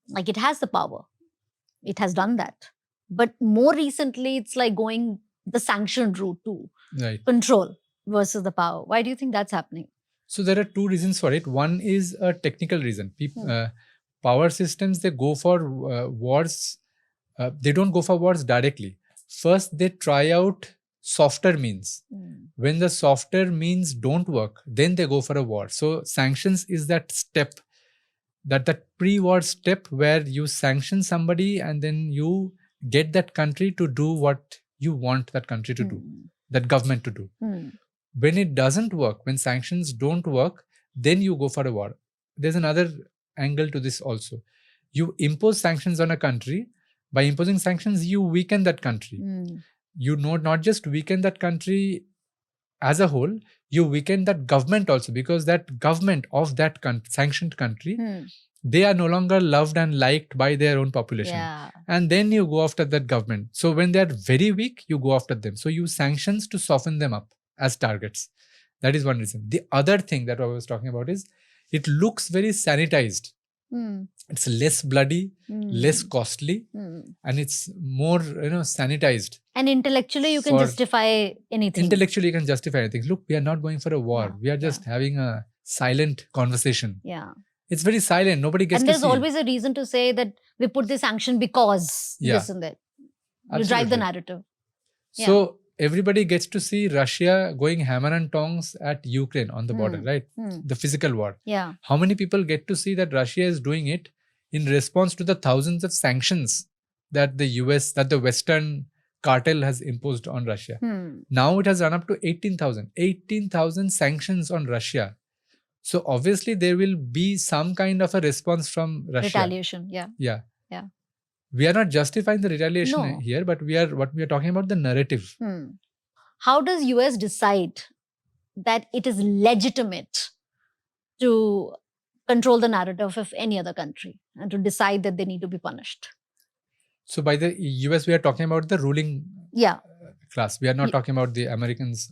Like, it has the power. It has done that. But more recently, it's like going the sanction route too. Right. Control versus the power. Why do you think that's happening? So there are two reasons for it. One is a technical reason. Power systems, they go for wars. They don't go for wars directly. First, they try out softer means. When the softer means don't work, then they go for a war. So sanctions is that step, that pre-war step where you sanction somebody and then you get that country to do what you want that country to do, that government to do. When it doesn't work, when sanctions don't work, then you go for a war. There's another angle to this also. You impose sanctions on a country, By imposing sanctions, you weaken that country. Mm. You not just weaken that country as a whole, you weaken that government also, because that government of that sanctioned country, Hmm. they are no longer loved and liked by their own population. Yeah. And then you go after that government. So when they are very weak, you go after them. So you use sanctions to soften them up as targets. That is one reason. The other thing that I was talking about is it looks very sanitized. Hmm. It's less bloody, less costly, and it's more sanitized. And intellectually, you can For- justify anything. Intellectually, you can justify anything. Look, we are not going for a war. Yeah, We are just having a silent conversation. Yeah. It's very silent. Nobody gets And to there's see. always a reason to say that we put this sanction because Yeah. this and that. You drive the Absolutely. narrative. So everybody gets to see Russia going hammer and tongs at Ukraine on the border, right? The physical war. Yeah. How many people get to see that Russia is doing it in response to the thousands of sanctions that the Western cartel has imposed on Russia? Now it has run up to 18,000. 18,000 sanctions on Russia. So obviously there will be some kind of a response from Russia. Retaliation. Yeah. Yeah. Yeah. We are not justifying the retaliation No. here, but we are talking about the narrative. How does US decide that it is legitimate to control the narrative of any other country and to decide that they need to be punished? So by the US, we are talking about the ruling class. We are not talking about the Americans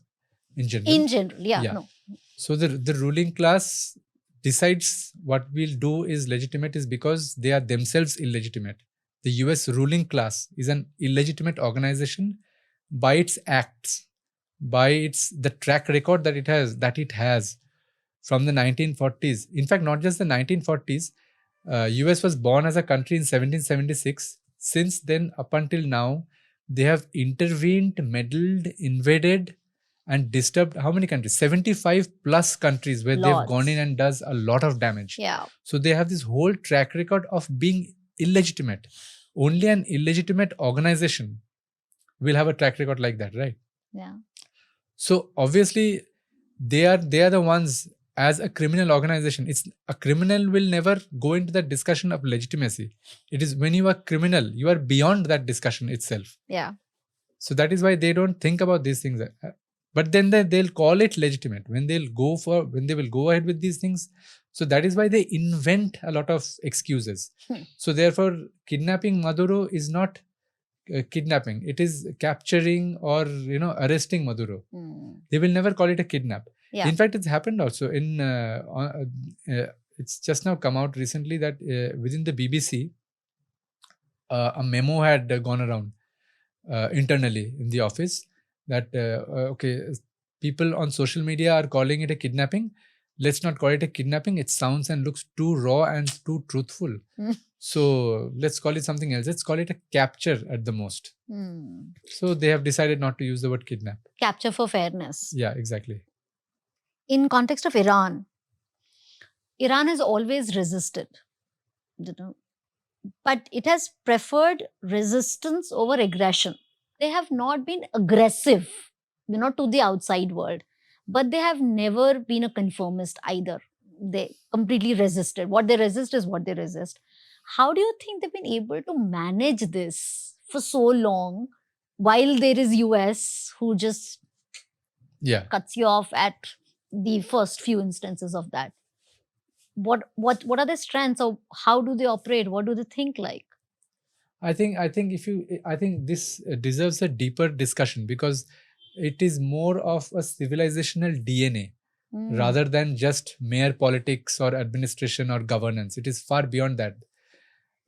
in general. In general, yeah. No. So the ruling class decides what we'll do is legitimate is because they are themselves illegitimate. The US ruling class is an illegitimate organization by its acts, by the track record that it has from the 1940s. In fact, not just the 1940s. US was born as a country in 1776. Since then, up until now, they have intervened, meddled, invaded, and disturbed how many countries? 75 plus countries where they've gone in and does a lot of damage. Yeah. So they have this whole track record of being illegitimate. Only an illegitimate organization will have a track record like that, right? Yeah. So obviously they are the ones. As a criminal organization, a criminal will never go into that discussion of legitimacy. It is when you are criminal, you are beyond that discussion itself. Yeah. So that is why they don't think about these things. But then they'll call it legitimate when they will go ahead with these things. So that is why they invent a lot of excuses. So therefore, kidnapping Maduro is not kidnapping. It is capturing or arresting Maduro. They will never call it a kidnap. Yeah. In fact, it's happened also in. It's just now come out recently that within the BBC, a memo had gone around internally in the office that people on social media are calling it a kidnapping. Let's not call it a kidnapping. It sounds and looks too raw and too truthful. So let's call it something else. Let's call it a capture at the most. So they have decided not to use the word kidnap. Capture for fairness. Yeah, exactly. In context of Iran has always resisted, but it has preferred resistance over aggression. They have not been aggressive, to the outside world, but they have never been a conformist either. They completely resisted. What they resist is what they resist. How do you think they've been able to manage this for so long while there is US who just cuts you off at the first few instances of that? What are their strengths, or how do they operate? What do they think like? I think this deserves a deeper discussion because it is more of a civilizational DNA rather than just mere politics or administration or governance. It is far beyond that.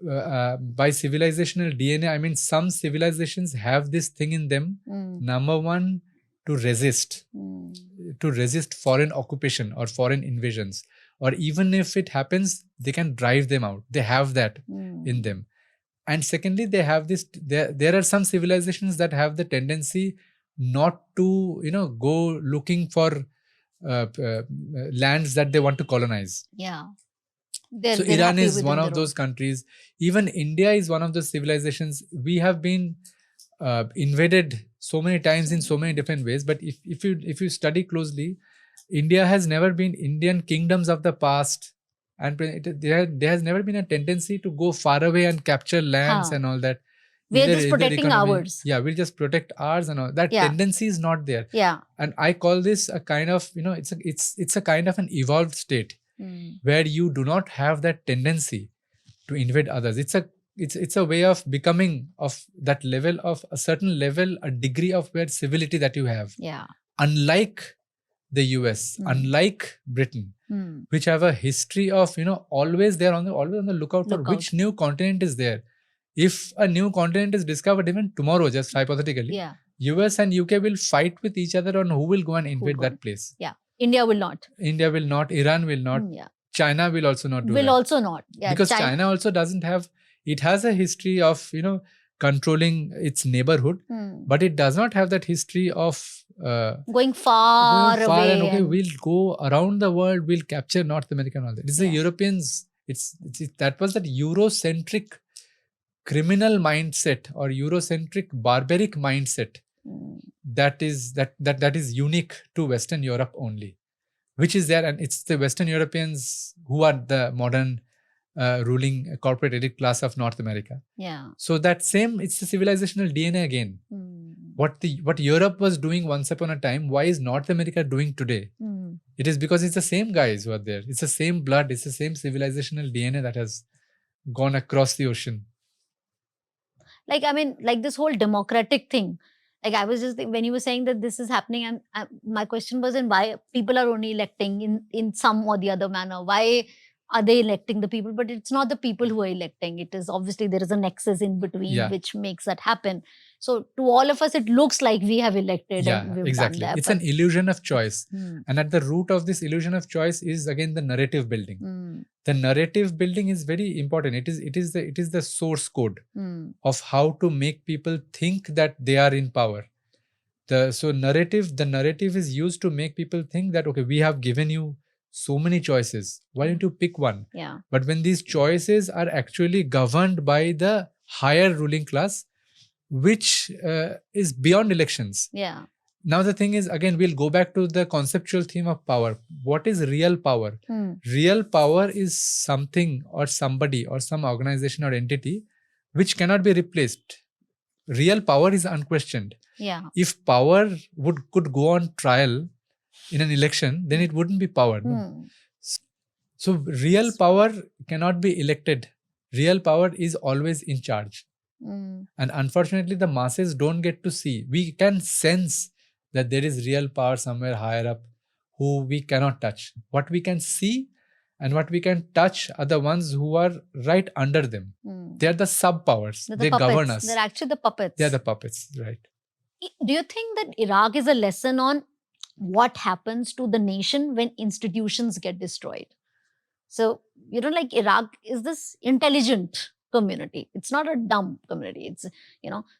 By civilizational DNA, I mean some civilizations have this thing in them. Number one, to resist foreign occupation or foreign invasions, or even if it happens, they can drive them out. They have that in them. And secondly, they have this. There are some civilizations that have the tendency not to, go looking for lands that they want to colonize. Yeah. So Iran is one of those countries. Even India is one of those civilizations. We have been invaded so many times in so many different ways. But if you study closely, India has never been Indian kingdoms of the past, and there has never been a tendency to go far away and capture lands and all that. We're either just in their protecting economy. ours. Yeah, we'll just protect ours and all. That Yeah. tendency is not there. Yeah. And I call this a kind of, it's a kind of an evolved state where you do not have that tendency to invade others. It's a way of becoming of that level of a certain level, a degree of where civility that you have. Yeah. Unlike the US, unlike Britain, which have a history of, always always on the lookout for which new continent is there. If a new continent is discovered even tomorrow, just hypothetically, US and UK will fight with each other on who will go and invade that place. Yeah. India will not. India will not. Iran will not. China will also not do that. Will also not. Yeah, because China also doesn't have, it has a history of, controlling its neighborhood, but it does not have that history of going far away. And okay, we'll go around the world, we'll capture North America and all that. It's the Europeans, that was that Eurocentric criminal mindset or Eurocentric barbaric mindset that is unique to Western Europe only, which is there, and it's the Western Europeans who are the modern ruling corporate elite class of North America. Yeah. So that same, it's the civilizational DNA again. What Europe was doing once upon a time, why is North America doing today? It is because it's the same guys who are there. It's the same blood. It's the same civilizational DNA that has gone across the ocean. Like, I mean, like this whole democratic thing. Like I was just when you were saying that this is happening, and my question was, in why people are only electing in some or the other manner? Why are they electing the people? But it's not the people who are electing. It is obviously there is a nexus in between which makes that happen. So to all of us, it looks like we have elected. Yeah, and we've exactly. Done that, it's an illusion of choice. And at the root of this illusion of choice is again the narrative building. The narrative building is very important. It is the source code of how to make people think that they are in power. The narrative is used to make people think that, okay, we have given you so many choices. Why don't you pick one? Yeah. But when these choices are actually governed by the higher ruling class, which is beyond elections. Yeah. Now the thing is, again, we'll go back to the conceptual theme of power. What is real power? Real power is something or somebody or some organization or entity which cannot be replaced. Real power is unquestioned. Yeah. If power could go on trial in an election, then it wouldn't be power. No? So real power cannot be elected. Real power is always in charge. And unfortunately, the masses don't get to see. We can sense that there is real power somewhere higher up who we cannot touch. What we can see and what we can touch are the ones who are right under them. They are the sub-powers. They govern us. They're actually the puppets. They are the puppets, right. Do you think that Iraq is a lesson on what happens to the nation when institutions get destroyed? So, like Iraq is this intelligent community. It's not a dumb community. It's,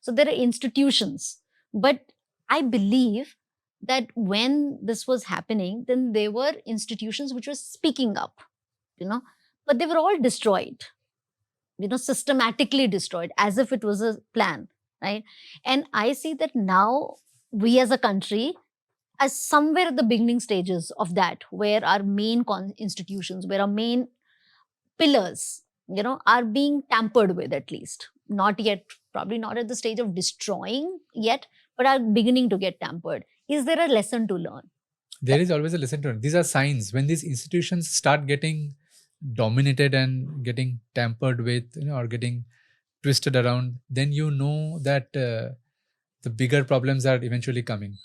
so there are institutions. But I believe that when this was happening, then there were institutions which were speaking up, but they were all destroyed, systematically destroyed as if it was a plan, right? And I see that now we as a country, as somewhere at the beginning stages of that, where our main institutions, where our main pillars, are being tampered with, at least. Not yet, probably not at the stage of destroying yet, but are beginning to get tampered. Is there a lesson to learn? There is always a lesson to learn. These are signs. When these institutions start getting dominated and getting tampered with, or getting twisted around, then you know that the bigger problems are eventually coming.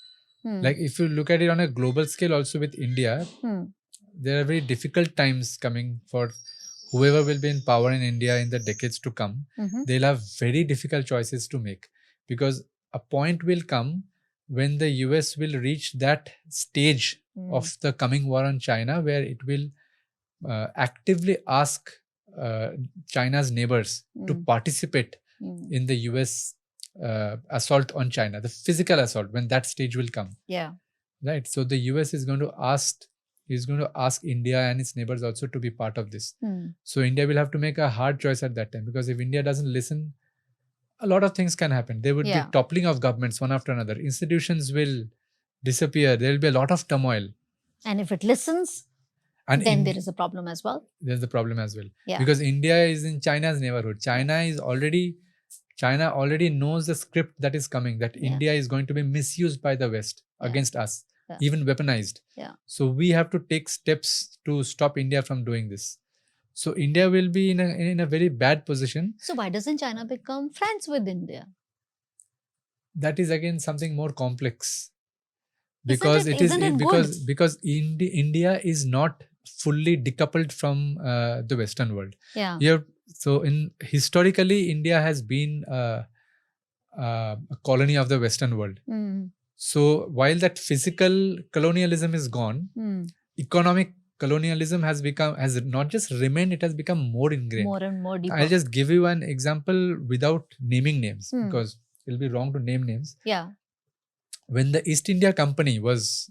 Like if you look at it on a global scale also with India, there are very difficult times coming for whoever will be in power in India in the decades to come. They'll have very difficult choices to make, because a point will come when the US will reach that stage of the coming war on China where it will actively ask China's neighbors to participate in the US assault on China, the physical assault, when that stage will come. Yeah. Right. So the US is going to ask India and its neighbors also to be part of this. So India will have to make a hard choice at that time, because if India doesn't listen, a lot of things can happen. There would be toppling of governments one after another. Institutions will disappear. There will be a lot of turmoil. And if it listens, then there is a problem as well. There's a problem as well. Yeah. Because India is in China's neighborhood. China is already China already knows the script that is coming, that Yeah. India is going to be misused by the West Yeah. against us, Yeah. even weaponized. Yeah. So we have to take steps to stop India from doing this. So India will be in a very bad position. So why doesn't China become friends with India? That is again something more complex. Isn't Because it- it is isn't it because India is not fully decoupled from the Western world. Yeah. So historically, India has been a colony of the Western world. Mm. So while that physical colonialism is gone, Mm. economic colonialism has not just remained, it has become more ingrained. More and more deeper. I'll just give you an example without naming names, Hmm. because it'll be wrong to name names. Yeah. When the East India Company was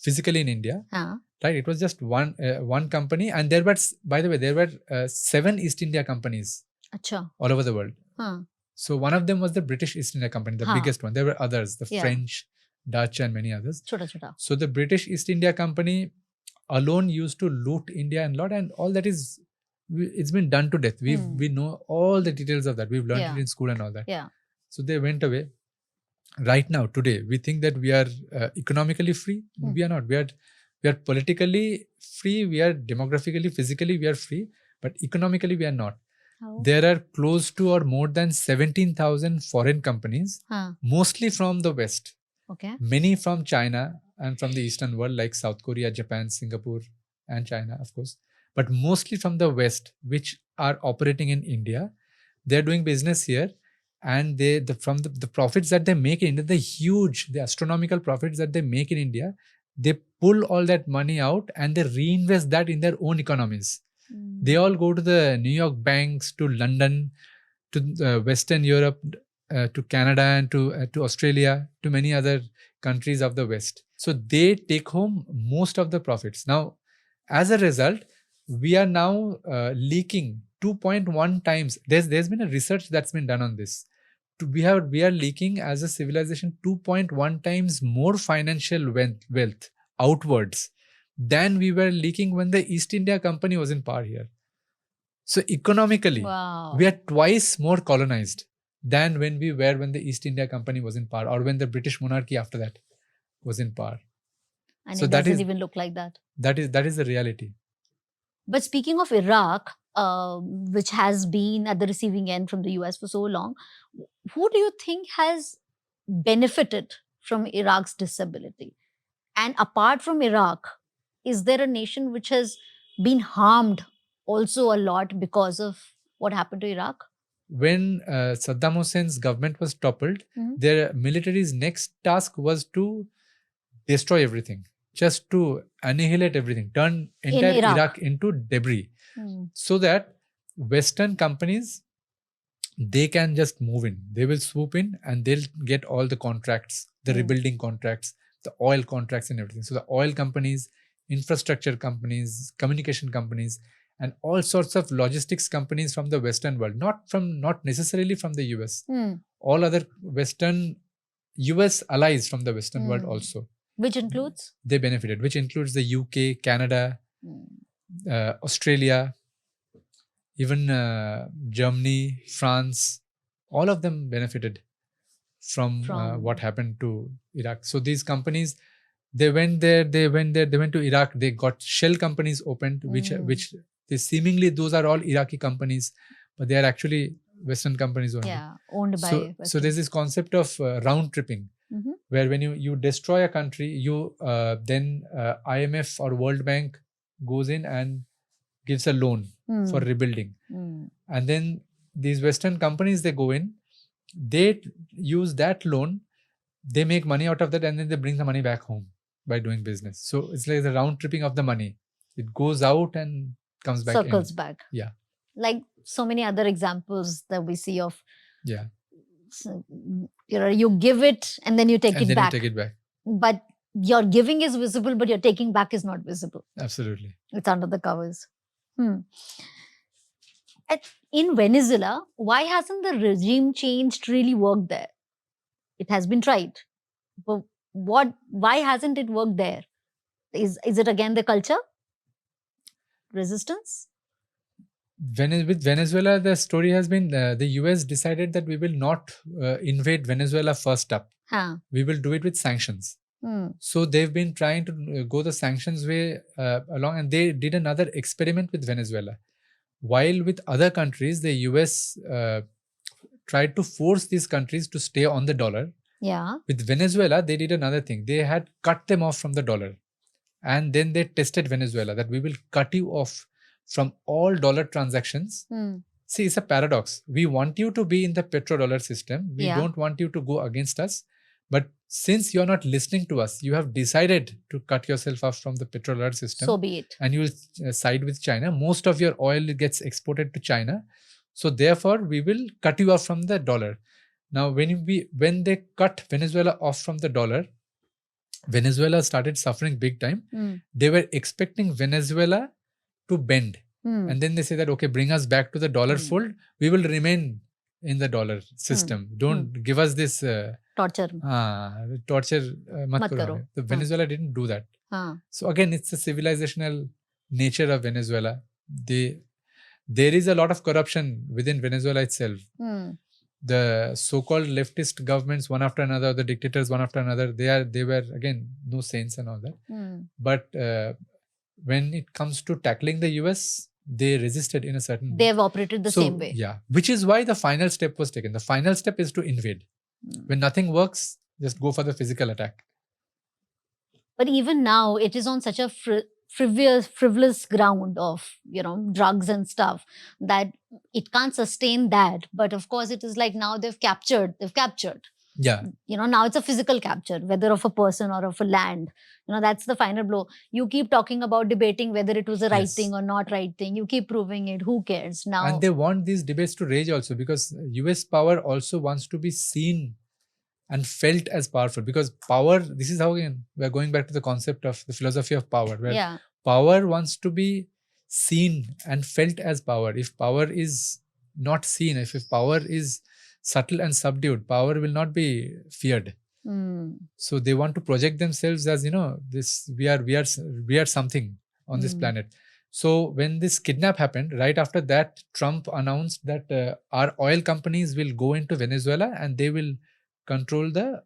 physically in India, Huh. right? It was just one company, and there were, by the way, there were 7 East India companies Acha. all over the world. Huh. So one of them was the British East India Company, the Huh. biggest one. There were others, the Yeah. French, Dutch, and many others. Chota chota. So the British East India Company alone used to loot India and lot, and all that it's been done to death. We know all the details of that. We've learned Yeah. it in school and all that. Yeah. So they went away. Right now, today, we think that we are economically free. Hmm. We are not. We are politically free. We are demographically, physically, we are free. But economically, we are not. How? There are close to or more than 17,000 foreign companies, Huh. mostly from the West. Okay. Many from China and from the Eastern world, like South Korea, Japan, Singapore, and China, of course. But mostly from the West, which are operating in India. They're doing business here. And from the profits that they make in India, the astronomical profits that they make in India, they pull all that money out and they reinvest that in their own economies. Mm. They all go to the New York banks, to London, to Western Europe, to Canada, and to Australia, to many other countries of the West. So they take home most of the profits. Now, as a result, we are now leaking 2.1 times. There's been a research that's been done on this. We are leaking as a civilization 2.1 times more financial wealth outwards than we were leaking when the East India Company was in power here. So economically, Wow. we are twice more colonized than when the East India Company was in power, or when the British monarchy after that was in power. And So it that doesn't is- even look like that. That is the reality. But speaking of Iraq, which has been at the receiving end from the US for so long, who do you think has benefited from Iraq's disability? And apart from Iraq, is there a nation which has been harmed also a lot because of what happened to Iraq? When Saddam Hussein's government was toppled, Mhm. their military's next task was to destroy everything, just to annihilate everything, turn entire Iraq. Iraq into debris, Hmm. so that Western companies, they can just move in. They will swoop in and they'll get all the contracts, the Hmm. rebuilding contracts, the oil contracts and everything. So the oil companies, infrastructure companies, communication companies, and all sorts of logistics companies from the Western world, not necessarily from the US, Hmm. all other Western US allies from the Western world Hmm. also, Which includes? they benefited, which includes the UK, Canada, Hmm. Australia, even Germany, France, all of them benefited from what happened to Iraq. So these companies, they went to Iraq, they got shell companies opened, which they seemingly, those are all Iraqi companies, but they are actually Western companies only. Yeah, owned by So Western. there's this concept of round tripping, Mhm. where when you destroy a country, you then IMF or World Bank goes in and gives a loan for rebuilding. And then these Western companies, they go in, they use that loan, they make money out of that, and then they bring the money back home by doing business. So it's like the round tripping of the money. It goes out and comes back Circles in. back. Yeah. Like so many other examples that we see of, Yeah. so, you give it and then you take And it then back. you take it back. But your giving is visible, but your taking back is not visible. Absolutely. It's under the covers. In Venezuela, why hasn't the regime changed really worked there? It has been tried. But why hasn't it worked there? Is it again the culture? Resistance? With Venezuela, the story has been the US decided that we will not invade Venezuela first up. Huh. We will do it with sanctions. So they've been trying to go the sanctions way along, and they did another experiment with Venezuela. While with other countries, the US tried to force these countries to stay on the dollar. Yeah. With Venezuela, they did another thing. They had cut them off from the dollar. And then they tested Venezuela that we will cut you off from all dollar transactions. See, it's a paradox. We want you to be in the petrodollar system. We don't want you to go against us. But since you're not listening to us, you have decided to cut yourself off from the petrodollar system. So be it. And you will side with China. Most of your oil gets exported to China. So therefore, we will cut you off from the dollar. Now, when they cut Venezuela off from the dollar, Venezuela started suffering big time. They were expecting Venezuela to bend. And then they say that, okay, bring us back to the dollar fold. We will remain in the dollar system. Don't give us this torture. Torture. Mat karo. So Venezuela didn't do that. So again, it's the civilizational nature of Venezuela. There is a lot of corruption within Venezuela itself. The so-called leftist governments, one after another, the dictators, one after another, they were again no saints and all that. But when it comes to tackling the US, they resisted in a certain way. They have operated the same way. Yeah, which is why the final step was taken. The final step is to invade. When nothing works, just go for the physical attack. But even now, it is on such a frivolous ground of, drugs and stuff that it can't sustain that. But of course, it is like now they've captured. Yeah. Now it's a physical capture, whether of a person or of a land. That's the final blow. You keep talking about debating whether it was the right thing or not right thing. You keep proving it. Who cares now? And they want these debates to rage also, because US power also wants to be seen and felt as powerful, because power, this is how again we're going back to the concept of the philosophy of power, where power wants to be seen and felt as power. If power is not seen, if power is subtle and subdued, power will not be feared. So they want to project themselves as, this we are something on this planet. So when this kidnap happened, right after that, Trump announced that our oil companies will go into Venezuela and they will control the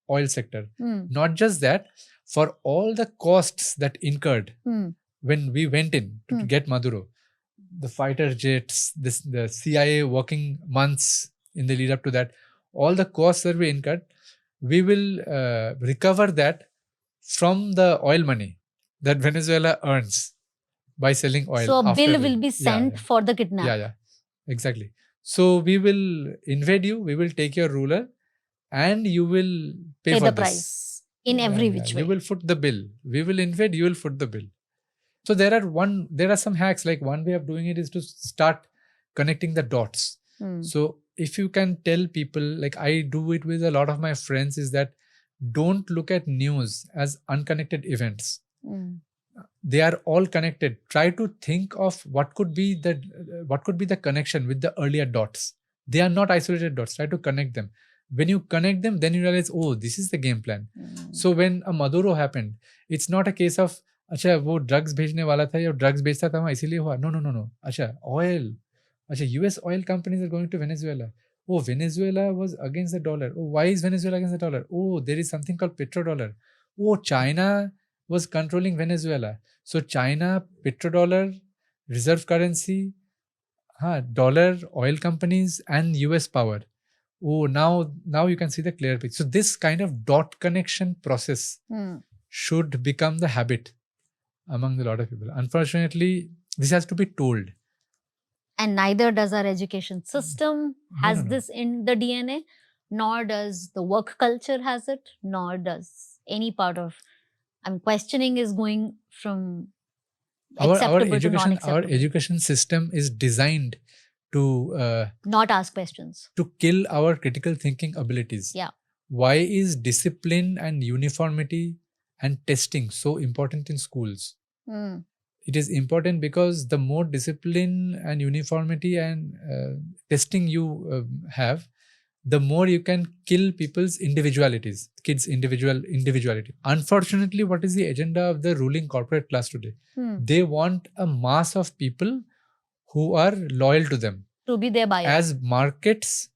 oil sector. Not just that, for all the costs that incurred when we went in to get Maduro, the fighter jets, the CIA working months in the lead up to that, all the costs that we incurred, we will recover that from the oil money that Venezuela earns by selling oil. So a bill will be sent for the kidnap. Yeah, exactly. So we will invade you, we will take your ruler, and you will pay for the this. Price in every which way. You will foot the bill. We will invade, you will foot the bill. So there are some hacks. Like one way of doing it is to start connecting the dots. So if you can tell people, like I do it with a lot of my friends, is that don't look at news as unconnected events. They are all connected. Try to think of what could be the connection with the earlier dots. They are not isolated dots. Try to connect them. When you connect them, then you realize, oh, this is the game plan. So when a Maduro happened, it's not a case of, अच्छा वो drugs भेजने वाला था या drugs बेचता था वहाँ इसीलिए हुआ. No. अच्छा oil. अच्छा US oil companies are going to Venezuela. Oh, Venezuela was against the dollar. Oh, why is Venezuela against the dollar? Oh, there is something called petrodollar. Oh, China was controlling Venezuela. So China, petrodollar, reserve currency, dollar, oil companies, and US power. Oh, now you can see the clear picture. So this kind of dot connection process should become the habit among a lot of people. Unfortunately, this has to be told. And neither does our education system has this in the DNA, nor does the work culture has it, nor does any part of, questioning is going from acceptable to non-acceptable. Our education system is designed to not ask questions, to kill our critical thinking abilities. Yeah. Why is discipline and uniformity and testing so important in schools? It is important because the more discipline and uniformity and testing you have, the more you can kill people's individualities, kids' individuality. Unfortunately, what is the agenda of the ruling corporate class today? They want a mass of people who are loyal to them To be their buyer. as markets,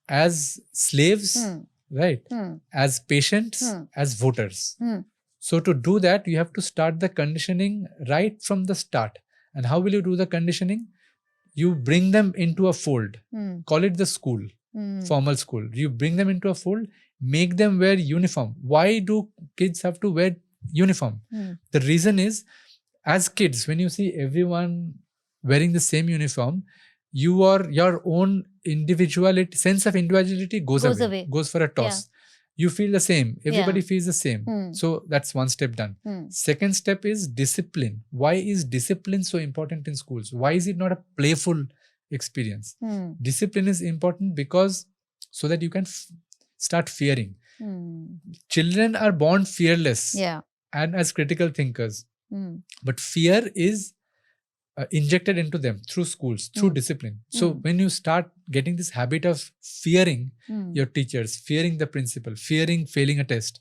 as slaves, right? As patients, as voters. So to do that, you have to start the conditioning right from the start. And how will you do the conditioning? You bring them into a fold. Call it the school, formal school. You bring them into a fold, make them wear uniform. Why do kids have to wear uniform? The reason is, as kids, when you see everyone wearing the same uniform, your own individuality, sense of individuality goes away, goes for a toss. You feel the same. Everybody feels the same. So that's one step done. Second step is discipline. Why is discipline so important in schools? Why is it not a playful experience? Discipline is important because so that you can start fearing. Children are born fearless and as critical thinkers. But fear is injected into them through schools, through discipline. So when you start getting this habit of fearing your teachers, fearing the principal, fearing failing a test,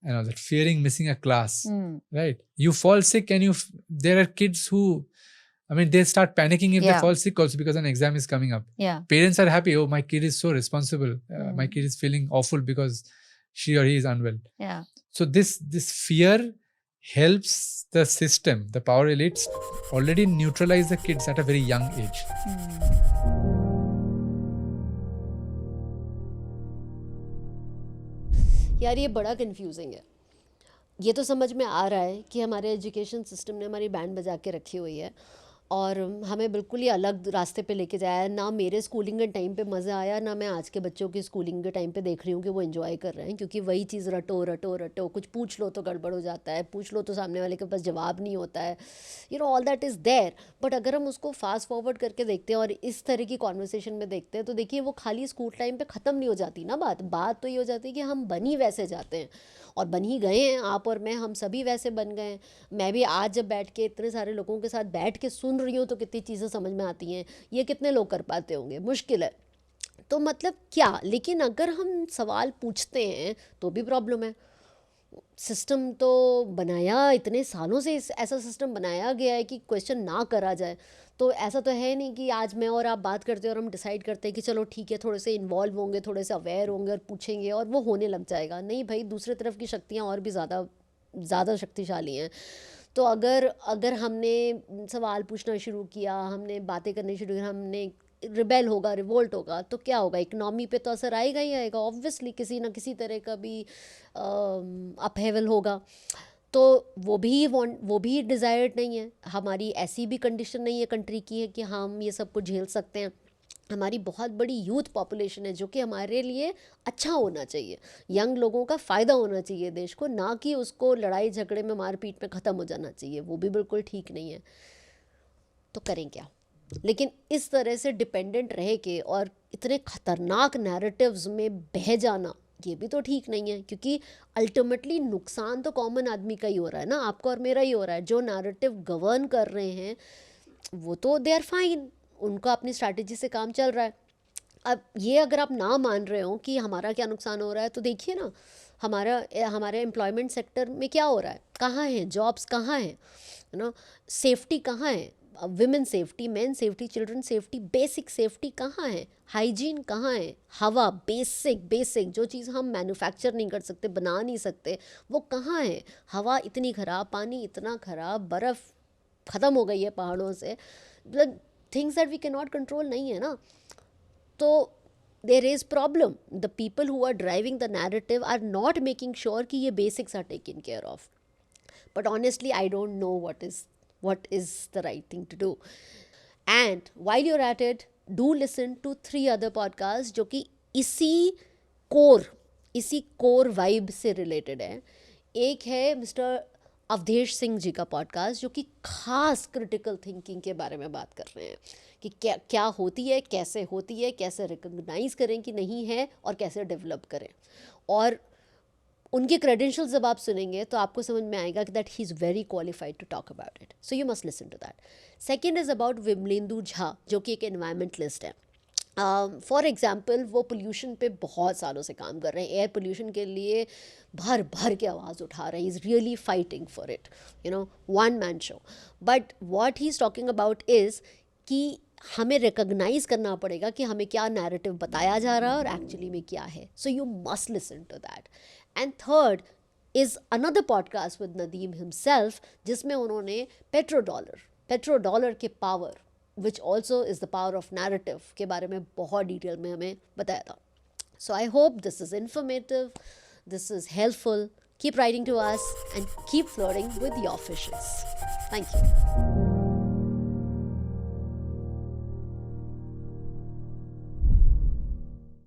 and all that, fearing missing a class, right? You fall sick and there are kids who, they start panicking if they fall sick also because an exam is coming up. Parents are happy. Oh, my kid is so responsible. My kid is feeling awful because she or he is unwell. So this fear helps the system, the power elites, already neutralize the kids at a very young age. यार ये बड़ा confusing है. ये तो समझ में आ रहा है कि हमारे एजुकेशन सिस्टम ने हमारी बैंड बजा के रखी हुई है और हमें बिल्कुल ही अलग रास्ते पे लेके जाया है. ना मेरे स्कूलिंग के टाइम पे मज़ा आया, ना मैं आज के बच्चों की स्कूलिंग के टाइम पे देख रही हूँ कि वो एंजॉय कर रहे हैं, क्योंकि वही चीज़ रटो रटो रटो, कुछ पूछ लो तो गड़बड़ हो जाता है, पूछ लो तो सामने वाले के पास जवाब नहीं होता है, all that is there. But अगर हम उसको फास्ट फॉरवर्ड करके देखते हैं और इस तरह की कॉन्वर्सेशन में देखते हैं तो देखिए वो खाली स्कूल टाइम पर ख़त्म नहीं हो जाती ना बात तो ये हो जाती है कि हम बन ही वैसे जाते हैं और बन ही गए हैं. आप और मैं, हम सभी वैसे बन गए हैं. मैं भी आज जब बैठ के इतने सारे लोगों के साथ बैठ के सुन रही हूँ तो कितनी चीज़ें समझ में आती हैं. ये कितने लोग कर पाते होंगे, मुश्किल है. तो मतलब क्या, लेकिन अगर हम सवाल पूछते हैं तो भी प्रॉब्लम है. सिस्टम तो बनाया इतने सालों से, ऐसा सिस्टम बनाया गया है कि क्वेश्चन ना करा जाए. तो ऐसा तो है नहीं कि आज मैं और आप बात करते हैं और हम डिसाइड करते हैं कि चलो ठीक है, थोड़े से इन्वॉल्व होंगे, थोड़े से अवेयर होंगे और पूछेंगे और वो होने लग जाएगा. नहीं भाई, दूसरे तरफ की शक्तियाँ और भी ज़्यादा शक्तिशाली हैं. तो अगर हमने सवाल पूछना शुरू किया, हमने बातें करनी शुरू की, हमने रिबेल होगा, रिवोल्ट होगा, तो क्या होगा? इकनॉमी पे तो असर आएगा ही आएगा. ऑब्वियसली किसी ना किसी तरह का भी अपहेवल होगा. तो वो भी डिज़ायर्ड नहीं है. हमारी ऐसी भी कंडीशन नहीं है कंट्री की है कि हम ये सब कुछ झेल सकते हैं. हमारी बहुत बड़ी यूथ पॉपुलेशन है जो कि हमारे लिए अच्छा होना चाहिए. यंग लोगों का फ़ायदा होना चाहिए देश को, ना कि उसको लड़ाई झगड़े में मारपीट में ख़त्म हो जाना चाहिए. वो भी बिल्कुल ठीक नहीं है. तो करें क्या? लेकिन इस तरह से डिपेंडेंट रह के और इतने ख़तरनाक नैरेटिव्स में बह जाना, ये भी तो ठीक नहीं है, क्योंकि अल्टीमेटली नुकसान तो कॉमन आदमी का ही हो रहा है ना, आपका और मेरा ही हो रहा है. जो नैरेटिव गवर्न कर रहे हैं वो तो दे आर फाइन, उनका अपनी स्ट्रैटेजी से काम चल रहा है. अब ये अगर आप ना मान रहे हो कि हमारा क्या नुकसान हो रहा है, तो देखिए ना हमारे एम्प्लॉयमेंट सेक्टर में क्या हो रहा है. कहाँ हैं जॉब्स, कहाँ हैं सेफ्टी, कहाँ है women safety, main safety, children safety, basic safety कहाँ है, हाइजीन कहाँ है, हवा बेसिक जो चीज़ हम मैन्युफैक्चर नहीं कर सकते, बना नहीं सकते, वो कहाँ है. हवा इतनी ख़राब, पानी इतना ख़राब, बर्फ़ ख़त्म हो गई है पहाड़ों से. मतलब things that we can not control नहीं है ना. तो there is problem. The people who are driving the narrative are not making sure कि ये basics are taken care of. But honestly I don't know what is the right thing to do. And while you're at it, do listen to 3 other podcasts जो कि इसी core vibe से related है. एक है mister Awadhesh Singh ji का podcast जो कि खास क्रिटिकल थिंकिंग के बारे में बात कर रहे हैं कि क्या होती है, कैसे रिकग्नाइज करें कि नहीं है और कैसे डेवलप करें. और उनके क्रेडेंशियल्स जब आप सुनेंगे तो आपको समझ में आएगा कि that he is very qualified to talk about it. So you must listen to that. Second is about Vimalendu Jha जो कि एक एनवायरमेंटलिस्ट है. फॉर एग्जाम्पल वो पोल्यूशन पे बहुत सालों से काम कर रहे हैं. एयर पोल्यूशन के लिए भर के आवाज़ उठा रहे हैं. Is really fighting for it, one man show. But what he is talking about is कि हमें रिकॉग्नाइज करना पड़ेगा कि हमें क्या नैरेटिव बताया जा रहा है और एक्चुअली में क्या है. So you must listen to that. And third is another podcast with Nadeem himself, जिसमें उन्होंने पेट्रोडॉलर के power, which also is the power of narrative, के बारे में बहुत डिटेल में हमें बताया था. So I hope this is informative, this is helpful. Keep writing to us and keep flirting with your fishes. Thank you.